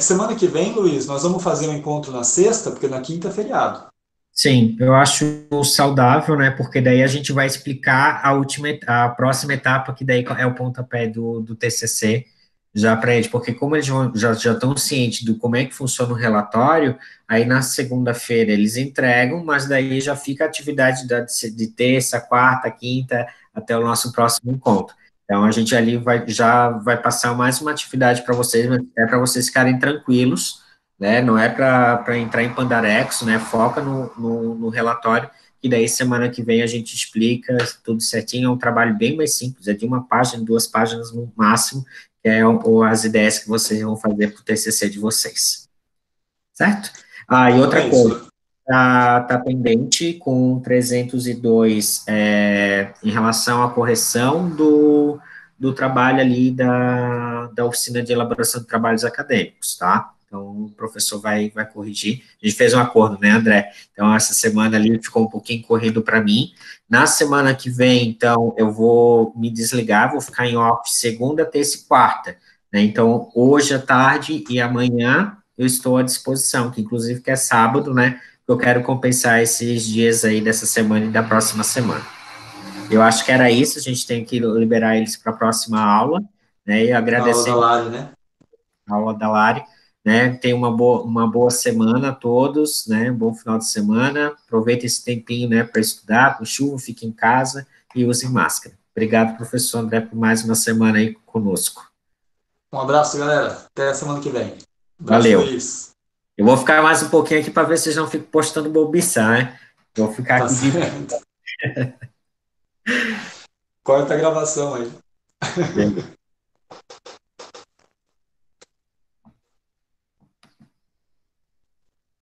A: Semana que vem, Luiz, nós vamos fazer um encontro na sexta, porque na quinta é feriado.
B: Sim, eu acho saudável, né? Porque daí a gente vai explicar a próxima etapa, que daí é o pontapé do TCC, já para eles, porque como eles já estão cientes do como é que funciona o relatório, aí na segunda-feira eles entregam, mas daí já fica a atividade de terça, quarta, quinta, até o nosso próximo encontro. Então a gente ali já vai passar mais uma atividade para vocês, mas é para vocês ficarem tranquilos, né? Não é para entrar em pandarexo, né? Foca no relatório, e daí semana que vem a gente explica tudo certinho. É um trabalho bem mais simples, é de uma página, 2 páginas no máximo, que é as ideias que vocês vão fazer para o TCC de vocês, certo? E outra coisa, tá pendente com 302 em relação à correção do trabalho ali da oficina de elaboração de trabalhos acadêmicos, tá? Então, o professor vai corrigir. A gente fez um acordo, né, André? Então, essa semana ali ficou um pouquinho corrido para mim. Na semana que vem, então, eu vou me desligar, vou ficar em off segunda, terça e quarta, né? Então, hoje à tarde e amanhã eu estou à disposição, que inclusive que é sábado, né? Eu quero compensar esses dias aí dessa semana e da próxima semana. Eu acho que era isso, a gente tem que liberar eles para a próxima aula, né? E agradecer
A: A aula da Lari, né?
B: a aula da Lari, né? Tenha uma boa semana a todos, né? Um bom final de semana. Aproveite esse tempinho, né, para estudar, com chuva, fique em casa e use máscara. Obrigado, professor André, por mais uma semana aí conosco.
A: Um abraço, galera. Até a semana que vem. Abraço,
B: Valeu.
A: Luiz.
B: Eu vou ficar mais um pouquinho aqui para ver se vocês não ficam postando bobiça, né? Vou ficar
A: Tá
B: aqui de...
A: certo. Corta a gravação aí.